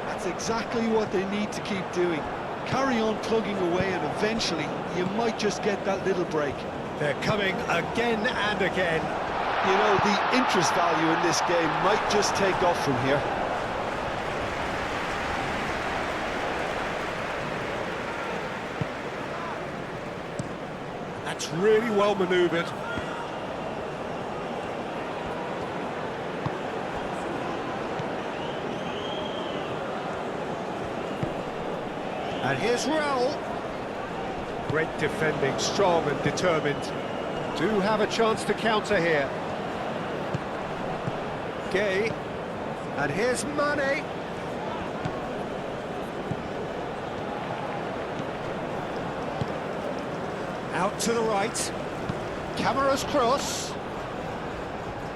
That's exactly what they need to keep doing. Carry on plugging away and eventually you might just get that little break. They're coming again and again. You know, the interest value in this game might just take off from here. That's really well manoeuvred. And here's Raul. Great defending, strong and determined. Do have a chance to counter here. Gay. And here's Mane. Out to the right. Camera's cross.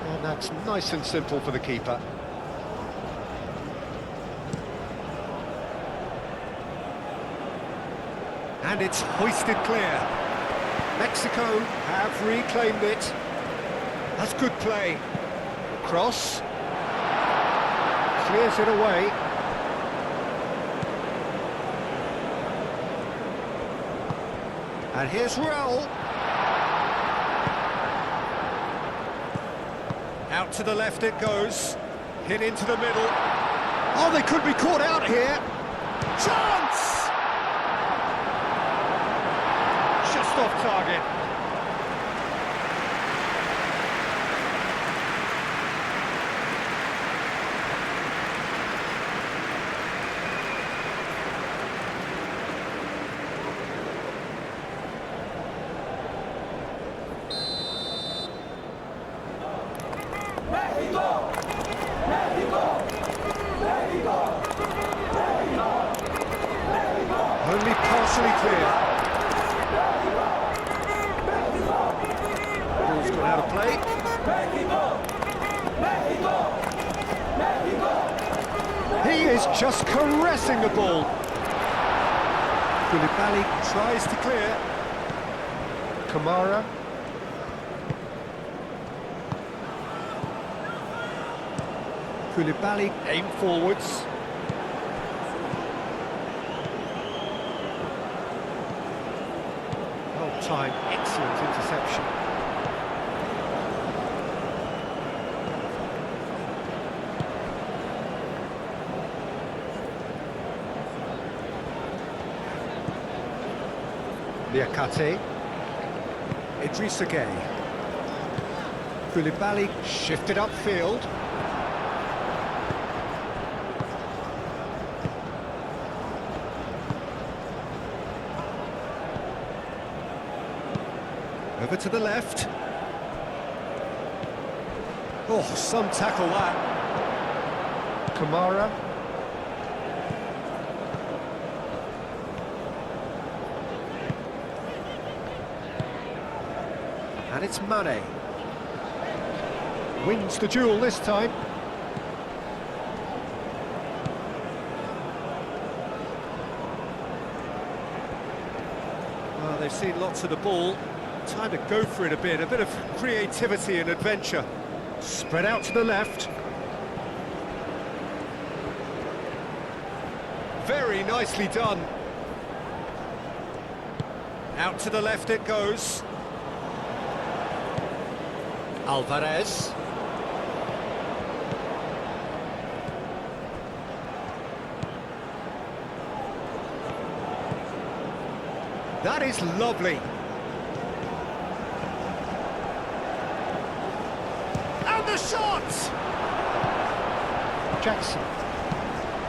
And that's nice and simple for the keeper. And it's hoisted clear. Mexico have reclaimed it. That's good play. Cross. Clears it away. And here's Raul. Out to the left it goes. Hit into the middle. Oh, they could be caught out here. Chance! Just off target. Mexico! Mexico! Mexico! Mexico! Only partially clear. Ball's gone out of play. He is just caressing the ball. Koulibaly tries to clear. Kamara. Koulibaly aim forwards. Well timed, excellent interception. Liakate. Idrissa Gueye. Koulibaly shifted upfield. Over to the left. Oh, some tackle that. Kamara. And it's Mane. Wins the duel this time. Well, they've seen lots of the ball. Time to go for it a bit of creativity and adventure. Spread out to the left. Very nicely done. Out to the left it goes. Alvarez. That is lovely. And the shot! Jackson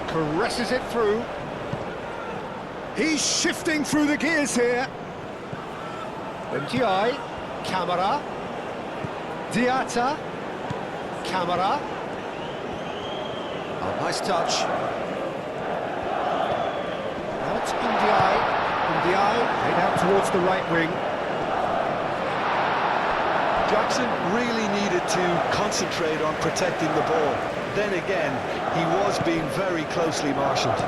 caresses it through. He's shifting through the gears here. MTI, Camera, Diatta, Camera. Oh, nice touch. Now it's Ndiaye. Ndiaye head out towards the right wing. Jackson really needed to concentrate on protecting the ball. Then again, he was being very closely marshalled.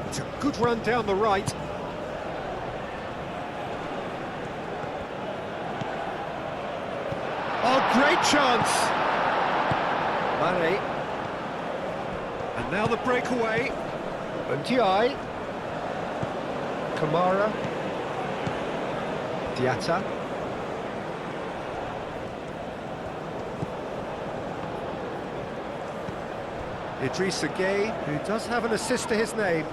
It's a good run down the right. Oh, great chance! Mane. And now the breakaway. MTI. Kamara. Diatta. Idrissa Gueye, who does have an assist to his name.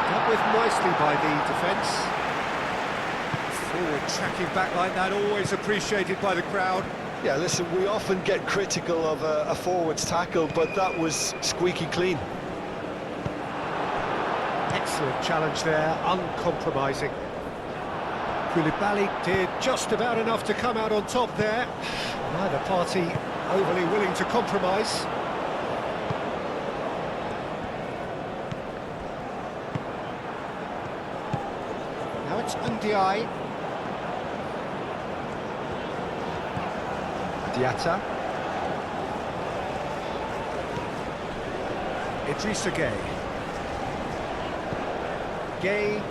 Dealt with nicely by the defence. Forward tracking back like that, always appreciated by the crowd. Yeah, listen, we often get critical of a forward's tackle, but that was squeaky clean. Excellent challenge there, uncompromising. Koulibaly did just about enough to come out on top there. Neither party overly willing to compromise. Now it's Ndiaye. Diatta. Idrissa Gueye. Gueye.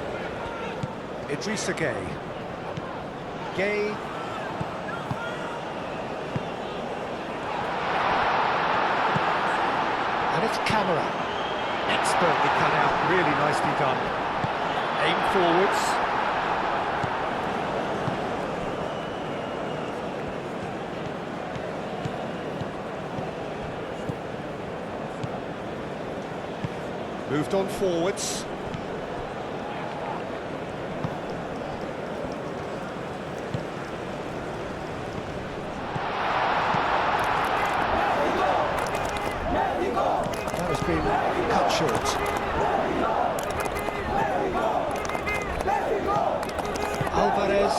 Idrissa Gueye. Gueye. And it's Camera. Expertly cut out, really nicely done. Aim forwards. Moved on forwards. That has been cut short. Alvarez.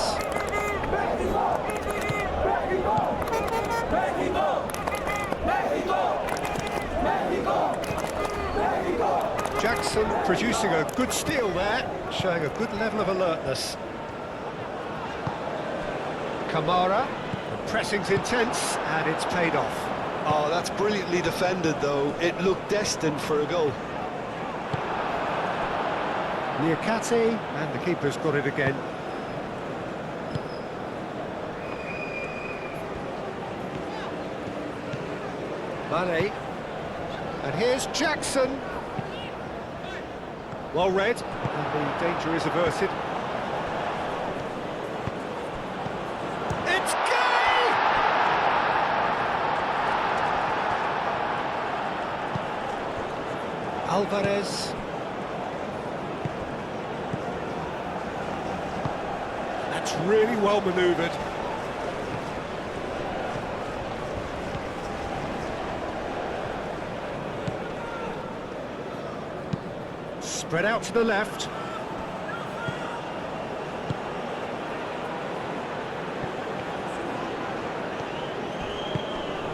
Jackson producing a good steal there, showing a good level of alertness. Kamara, the pressing's intense, and it's paid off. Oh, that's brilliantly defended, though. It looked destined for a goal. Niakate, and the keeper's got it again. Mane. And here's Jackson. Well read, and the danger is averted. It's Gueye! Alvarez. That's really well manoeuvred. Spread out to the left.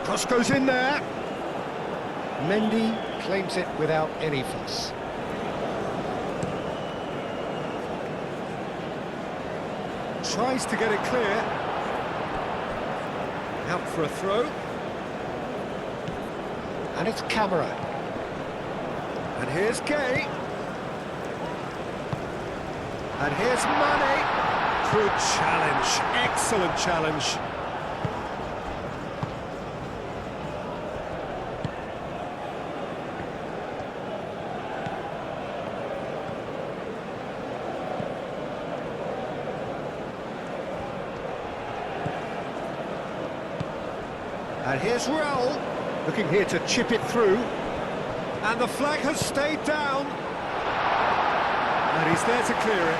Cross goes in there. Mendy claims it without any fuss. Tries to get it clear. Out for a throw. And it's Camera. And here's Gueye. And here's Mane. Good challenge, excellent challenge. And here's Raul, looking here to chip it through. And the flag has stayed down. And he's there to clear it.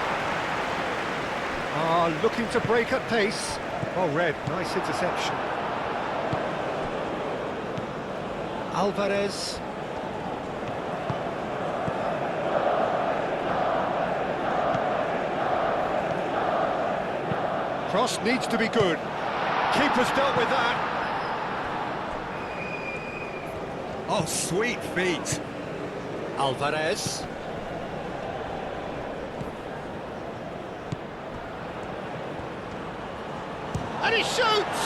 Looking to break at pace. Oh, red, nice interception. Alvarez. Cross needs to be good. Keeper's dealt with that. Oh, sweet feet. Alvarez. And he shoots!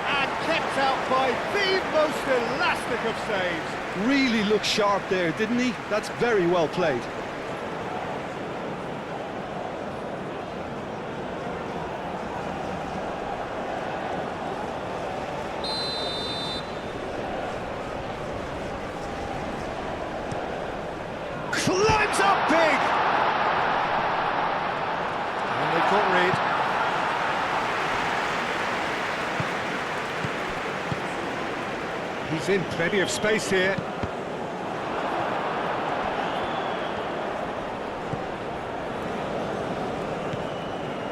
And kept out by the most elastic of saves. Really looked sharp there, didn't he? That's very well played. Climbs up big! And they've got rid. He's in plenty of space here.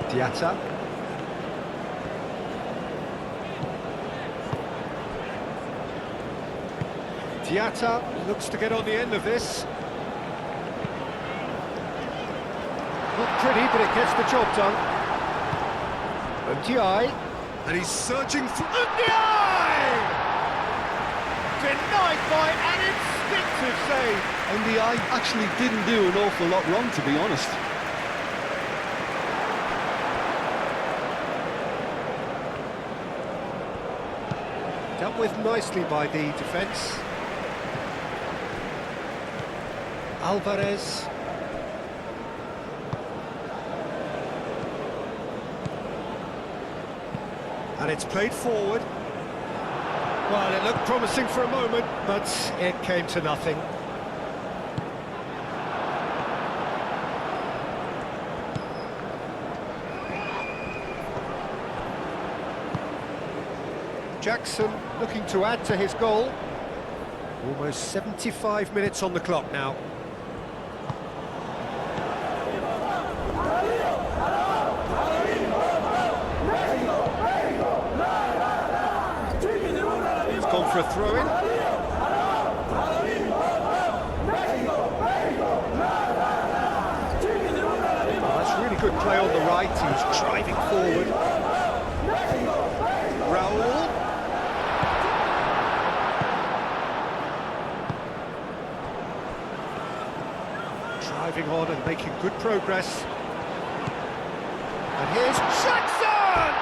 Diatta. Diatta looks to get on the end of this. Not pretty, but it gets the job done. Ndiaye. And he's searching for Ndiaye! Denied by an instinctive save. And the eye actually didn't do an awful lot wrong, to be honest. Dealt with nicely by the defence. Alvarez. And it's played forward. Well, it looked promising for a moment, but it came to nothing. Jackson looking to add to his goal. Almost 75 minutes on the clock now. He's gone for a throw-in. Oh, that's really good play on the right. He's driving forward. Raul. Driving on and making good progress. And here's Jackson!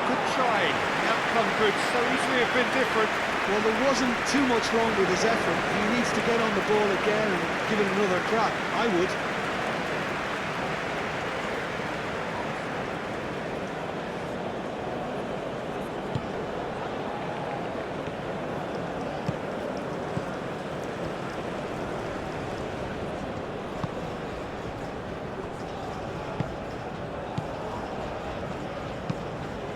Good try. The outcome could so easily have been different. Well, there wasn't too much wrong with his effort. He needs to get on the ball again and give it another crack. I would.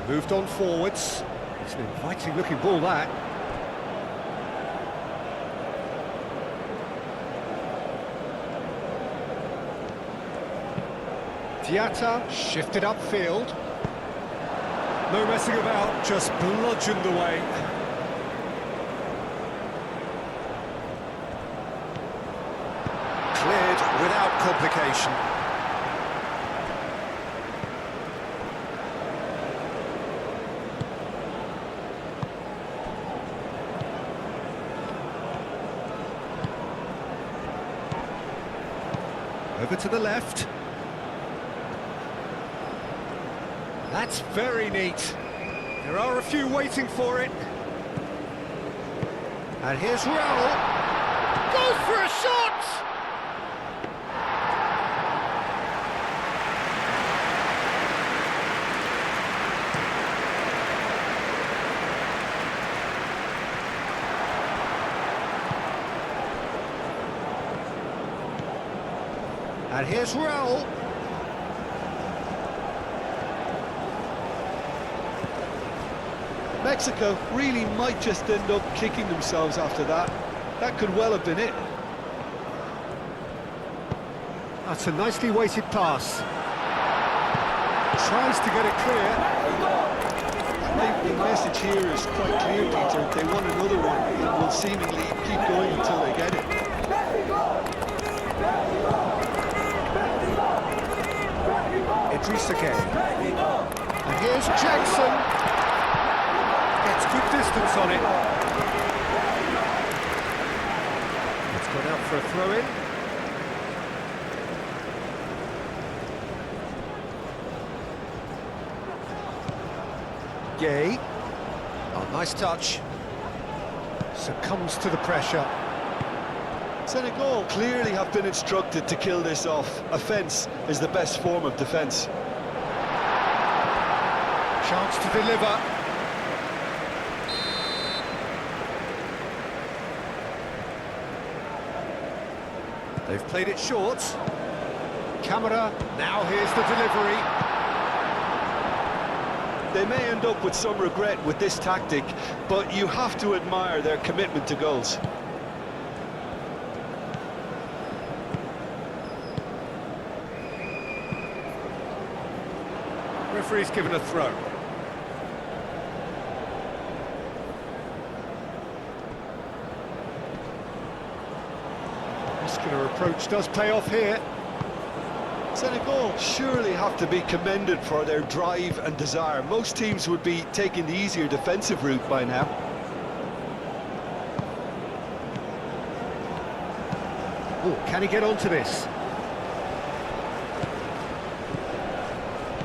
Moved on forwards. It's an inviting looking ball, that. Diatta shifted upfield. No messing about, just bludgeoned away. Cleared without complication. Over to the left. That's very neat. There are a few waiting for it. And here's Raul. Goes for a shot! And here's Raul. Mexico really might just end up kicking themselves after that. That could well have been it. That's a nicely weighted pass. Tries to get it clear. I think the message here is quite clear, Peter. They want another one and will seemingly keep going until they get it. Idris again. And here's Jackson. Gets good distance on it. It's gone out for a throw-in. Gay. Oh, nice touch. Succumbs to the pressure. Senegal clearly have been instructed to kill this off. Offence is the best form of defence. Chance to deliver. They've played it short. Camera, now here's the delivery. They may end up with some regret with this tactic, but you have to admire their commitment to goals. Referee's given a throw. Muscular approach does pay off here. Senegal surely have to be commended for their drive and desire. Most teams would be taking the easier defensive route by now. Oh, can he get onto this?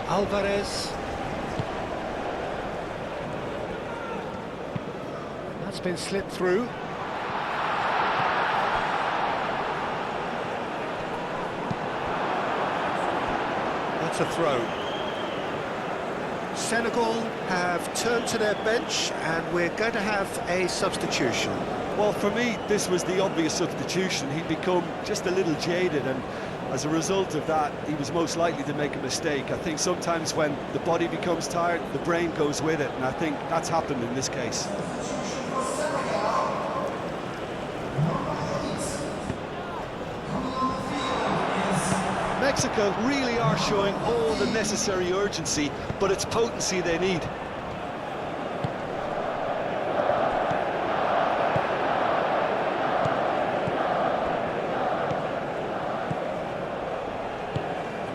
Alvarez. That's been slipped through. That's a throw. Senegal have turned to their bench and we're going to have a substitution. Well, for me, this was the obvious substitution. He'd become just a little jaded, and as a result of that, he was most likely to make a mistake. I think sometimes when the body becomes tired, the brain goes with it, and I think that's happened in this case. Mexico really are showing all the necessary urgency, but it's potency they need.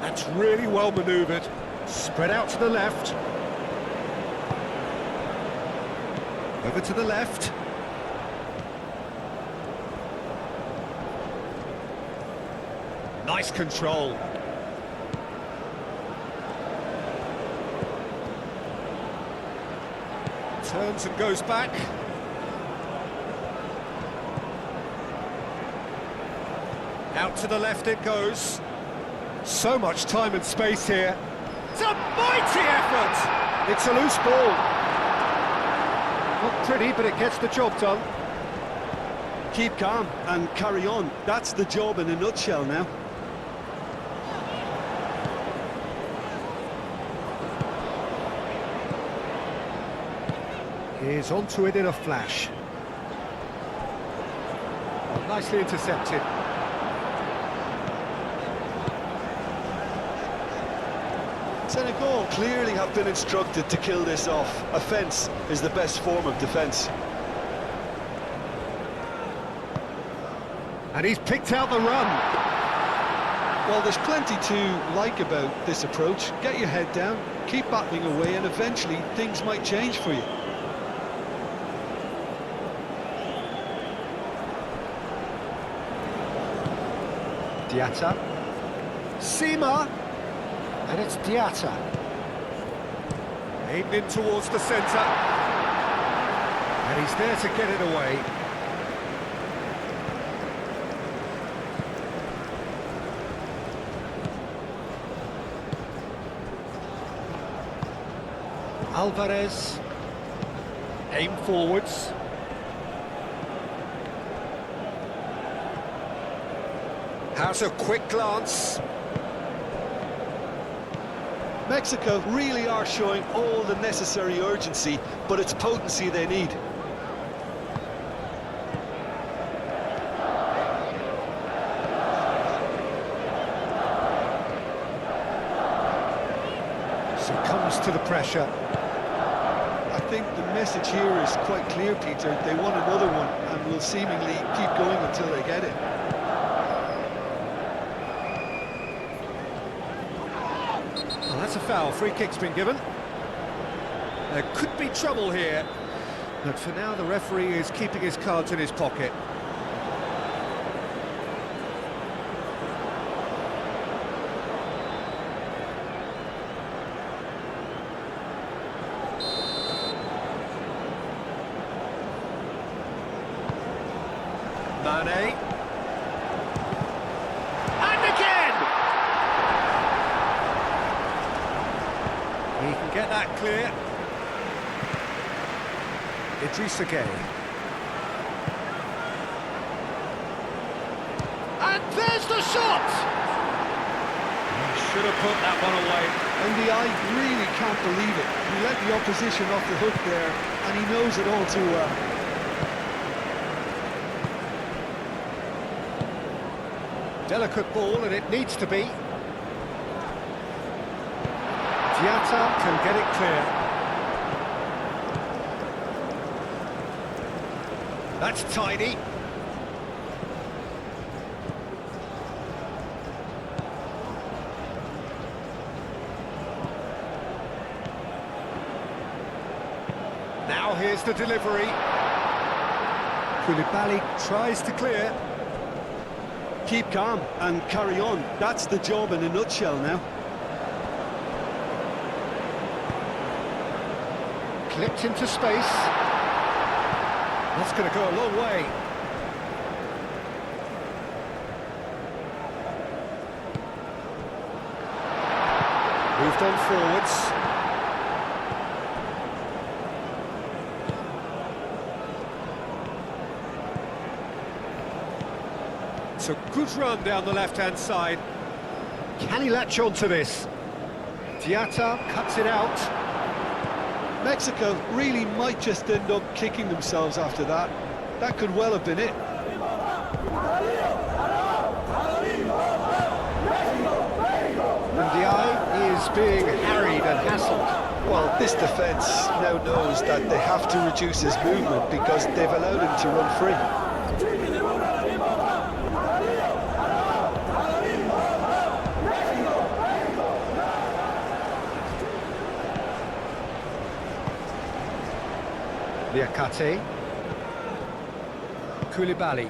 That's really well manoeuvred. Spread out to the left. Over to the left. Nice control. Turns and goes back. Out to the left it goes. So much time and space here. It's a mighty effort! It's a loose ball. Not pretty, but it gets the job done. Keep calm and carry on. That's the job in a nutshell now. He's onto it in a flash. Oh, nicely intercepted. Senegal clearly have been instructed to kill this off. Offence is the best form of defence. And he's picked out the run. Well, there's plenty to like about this approach. Get your head down, keep battling away, and eventually things might change for you. Diatta. Sima. And it's Diatta. Aimed in towards the centre. And he's there to get it away. Alvarez. Aim forwards. Has a quick glance. Mexico really are showing all the necessary urgency, but it's potency they need. Succumbs to the pressure. I think the message here is quite clear, Peter. They want another one and will seemingly keep going until they get it. Well, that's a foul. Free kick's been given. There could be trouble here, but for now the referee is keeping his cards in his pocket. Mane. And again! He can get that clear. Idrissa Gueye. And there's the shot! He should have put that one away. And the eye really can't believe it. He let the opposition off the hook there, and he knows it all too well. Delicate ball, and it needs to be. Diatta can get it clear. That's tidy. Now here's the delivery. Koulibaly tries to clear. Keep calm and carry on. That's the job in a nutshell now. Clipped into space. That's going to go a long way. Moved on forwards. It's a good run down the left-hand side. Can he latch on to this? Diatta cuts it out. Mexico really might just end up kicking themselves after that. That could well have been it. And the eye is being harried and hassled. Well, this defence now knows that they have to reduce his movement because they've allowed him to run free. Liakate. Koulibaly.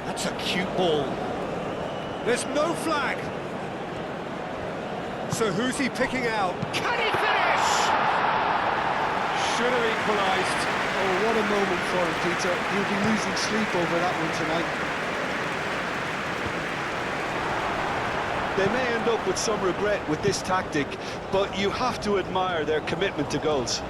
That's a cute ball. There's no flag. So who's he picking out? Can he finish? Should have equalised. Oh, what a moment for him, Peter. He'll be losing sleep over that one tonight. They may end up with some regret with this tactic, but you have to admire their commitment to goals.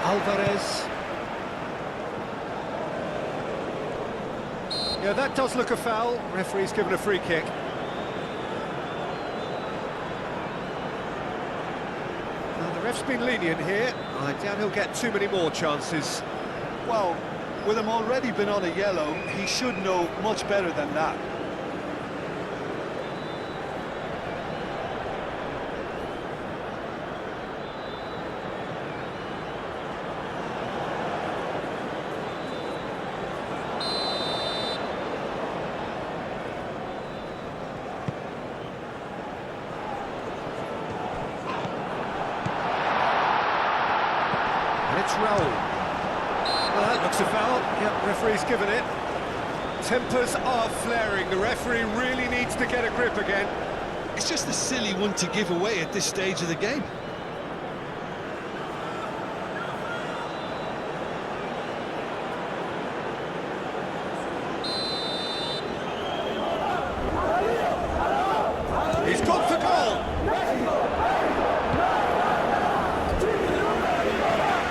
Alvarez. Yeah, that does look a foul. Referee's given a free kick. Now, the ref's been lenient here. I doubt he'll get too many more chances. Well, with him already been on a yellow, he should know much better than that. It's Raul. Well, that looks a foul. Yep, referee's given it. Tempers are flaring. The referee really needs to get a grip again. It's just a silly one to give away at this stage of the game. He's gone for goal!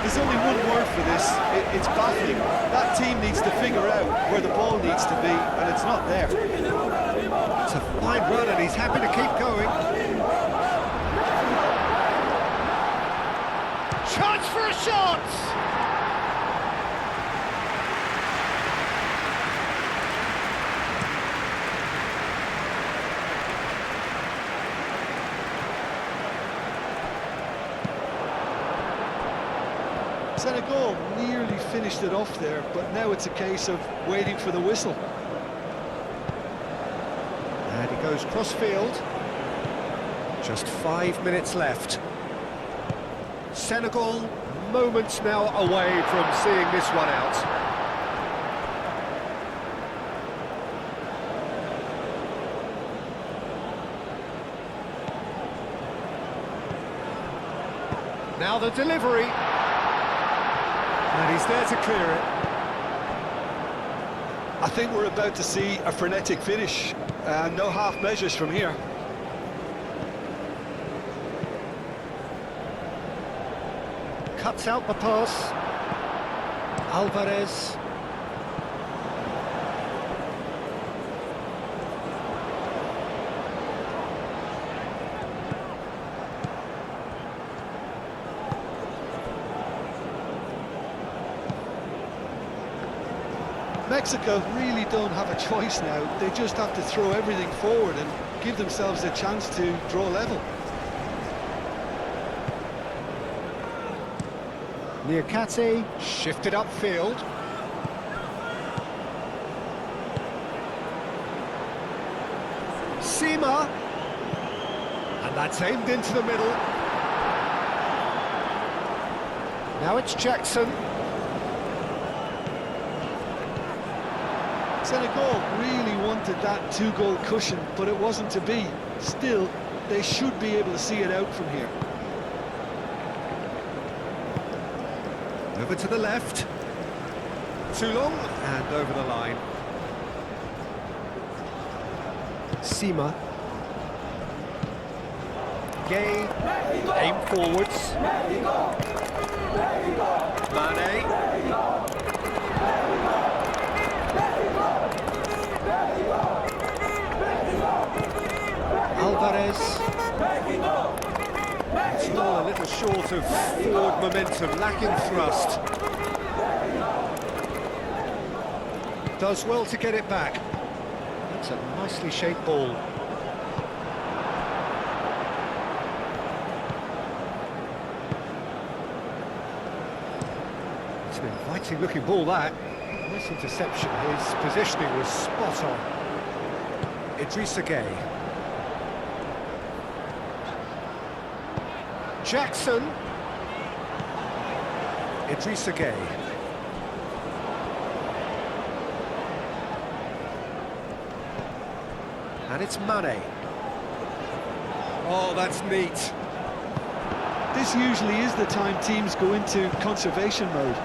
There's only one word for this, it's baffling. That team needs to figure out where the ball needs to be, and it's not there. It's a fine run and he's happy to keep going. Chance for a shot! Senegal nearly finished it off there, but now it's a case of waiting for the whistle. And he goes cross-field. Just 5 minutes left. Senegal moments now away from seeing this one out. Now the delivery. And he's there to clear it. I think we're about to see a frenetic finish, and no half measures from here. Cuts out the pass. Alvarez. Mexico really don't have a choice now. They just have to throw everything forward and give themselves a chance to draw level. Niakate shifted upfield. Sima. And that's aimed into the middle. Now it's Jackson. Senegal really wanted that two-goal cushion, but it wasn't to be. Still, they should be able to see it out from here. Over to the left. Too long, and over the line. Sima. Gay. Aim forwards. Mane. Alvarez. Still a little short of forward momentum, lacking thrust. Does well to get it back. That's a nicely shaped ball. It's an inviting looking ball, that. Nice interception. His positioning was spot on. Idrissa Gueye. Jackson. Idrissa Gueye. And it's Mane. Oh, that's neat. This usually is the time teams go into conservation mode.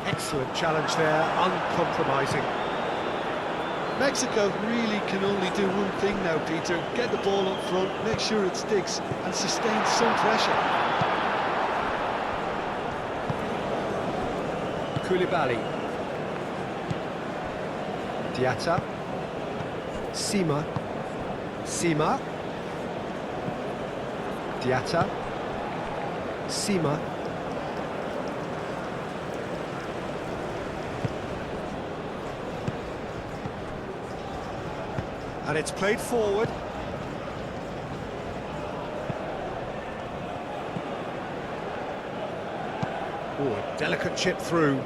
Excellent challenge there, uncompromising. Mexico really can only do one thing now, Peter. Get the ball up front, make sure it sticks, and sustain some pressure. Koulibaly. Diatta. Sima. Sima. Diatta. Sima. And it's played forward. Oh, a delicate chip through.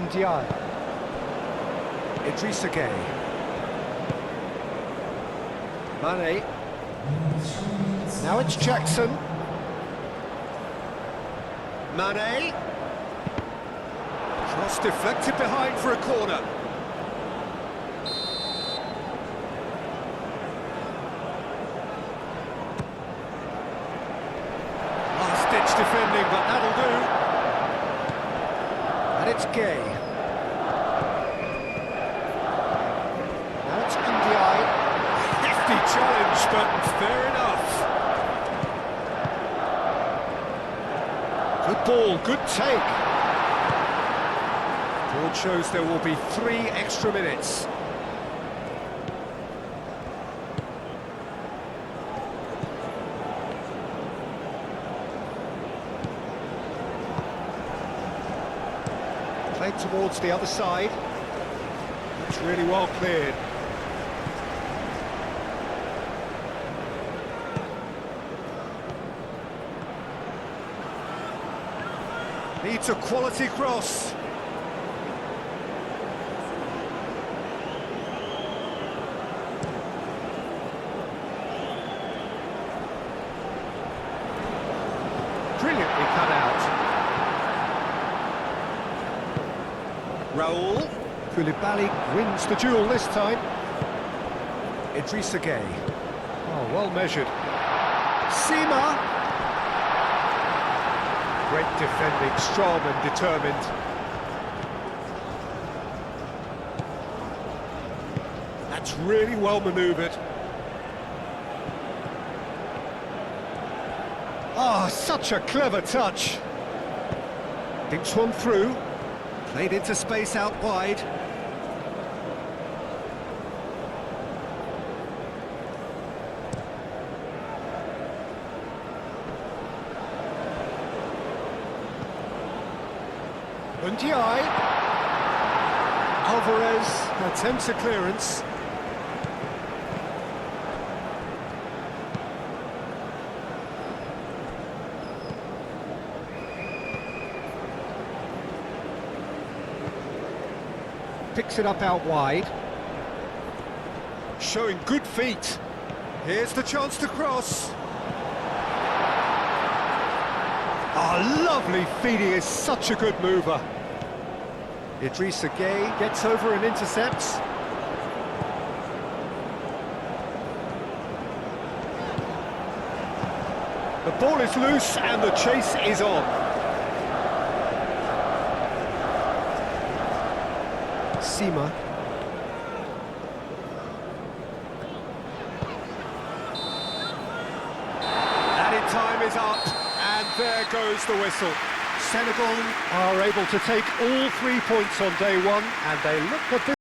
Ndiaye. Idrissa Gueye. Mane. Now it's Jackson. Mane. Cross deflected behind for a corner. Last-ditch defending, but that'll do. And it's Gay. Now it's Ndiaye. Hefty challenge, but fair enough. Good ball, good take. Board shows there will be 3 extra minutes. Played towards the other side. It's really well cleared. Needs a quality cross. Brilliantly cut out. Raoul. Koulibaly wins the duel this time. Idrissa Gueye. Oh, well measured. Sima. Great defending, strong and determined. That's really well manoeuvred. Ah, such a clever touch. Dinks one through. Played into space out wide. Ndiaye. Alvarez attempts a clearance. Picks it up out wide. Showing good feet. Here's the chance to cross. Ah, lovely feet, he is such a good mover. Idrissa Gueye gets over and intercepts. The ball is loose and the chase is on. Sima. Added time is up, and there goes the whistle. Senegal are able to take all 3 points on day one, and they look at this.